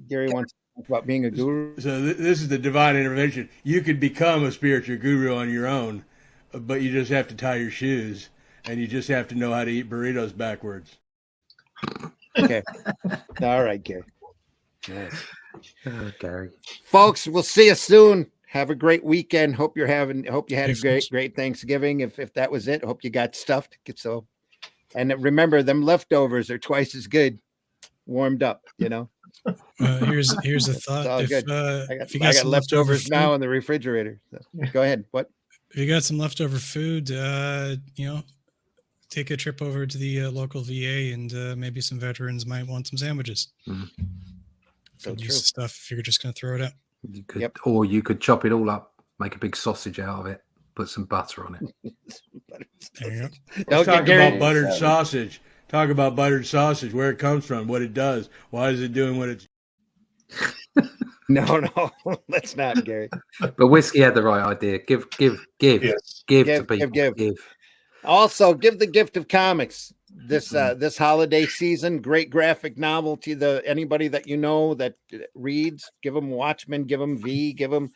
Gary wants to talk about being a guru. So this is the divine intervention. You could become a spiritual guru on your own, but you just have to tie your shoes, and you just have to know how to eat burritos backwards. Okay. All right, Gary. Yes. Oh, Gary. Folks, we'll see you soon. Have a great weekend. Hope you had a great Thanksgiving. If that was it, hope you got stuffed. And remember, them leftovers are twice as good warmed up, you know. Here's a thought. If you got some leftovers now in the refrigerator. So, go ahead. What? If you got some leftover food, take a trip over to the local VA, and maybe some veterans might want some sandwiches. Mm-hmm. So use the stuff if you're just going to throw it out. You could, or you could chop it all up, make a big sausage out of it, put some butter on it. There you go. Let's talk about buttered sausage. Talk about buttered sausage, where it comes from, what it does. Why is it doing what it's... No, let's not, Gary. But Whiskey had the right idea. Give yes. give to people. Give. Also, give the gift of comics this holiday season. Great graphic novel to anybody that you know that reads. Give them Watchmen. Give them V. Give them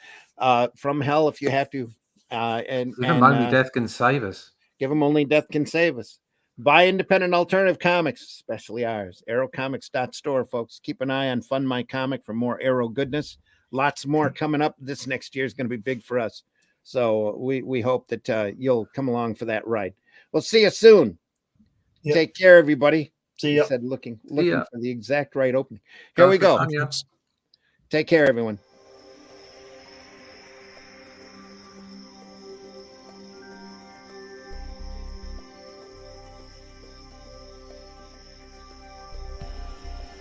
From Hell if you have to. And only death can save us. Give them Only Death Can Save Us. Buy independent alternative comics, especially ours. Arrowcomics.store, folks. Keep an eye on Fund My Comic for more Arrow goodness. Lots more coming up. This next year is going to be big for us. So we hope that you'll come along for that ride. We'll see you soon. Yep. Take care, everybody. See ya. He said looking for the exact right opening. Here we go. Take care, everyone.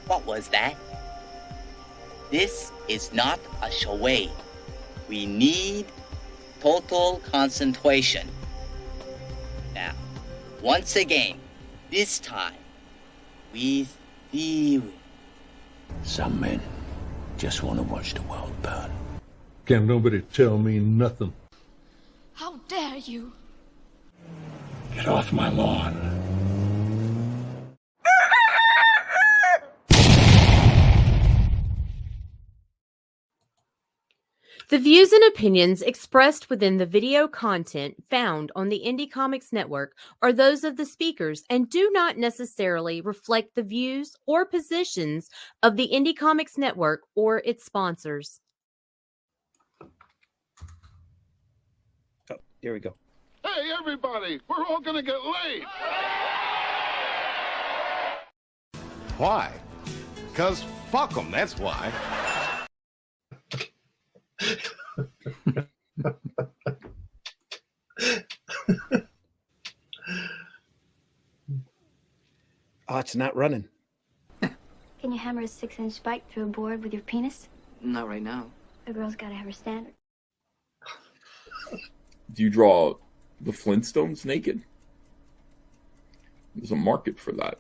What was that? This is not a charade. We need total concentration. Now, once again, this time, with the... Some men just want to watch the world burn. Can't nobody tell me nothing. How dare you? Get off my lawn. The views and opinions expressed within the video content found on the Indie Comics Network are those of the speakers and do not necessarily reflect the views or positions of the Indie Comics Network or its sponsors. Oh, here we go. Hey, everybody, we're all gonna get laid. Why? Because fuck them, that's why. Oh, it's not running. Can you hammer a 6-inch spike through a board with your penis? Not right now. A girl's gotta have her standard. Do you draw the Flintstones naked? There's a market for that.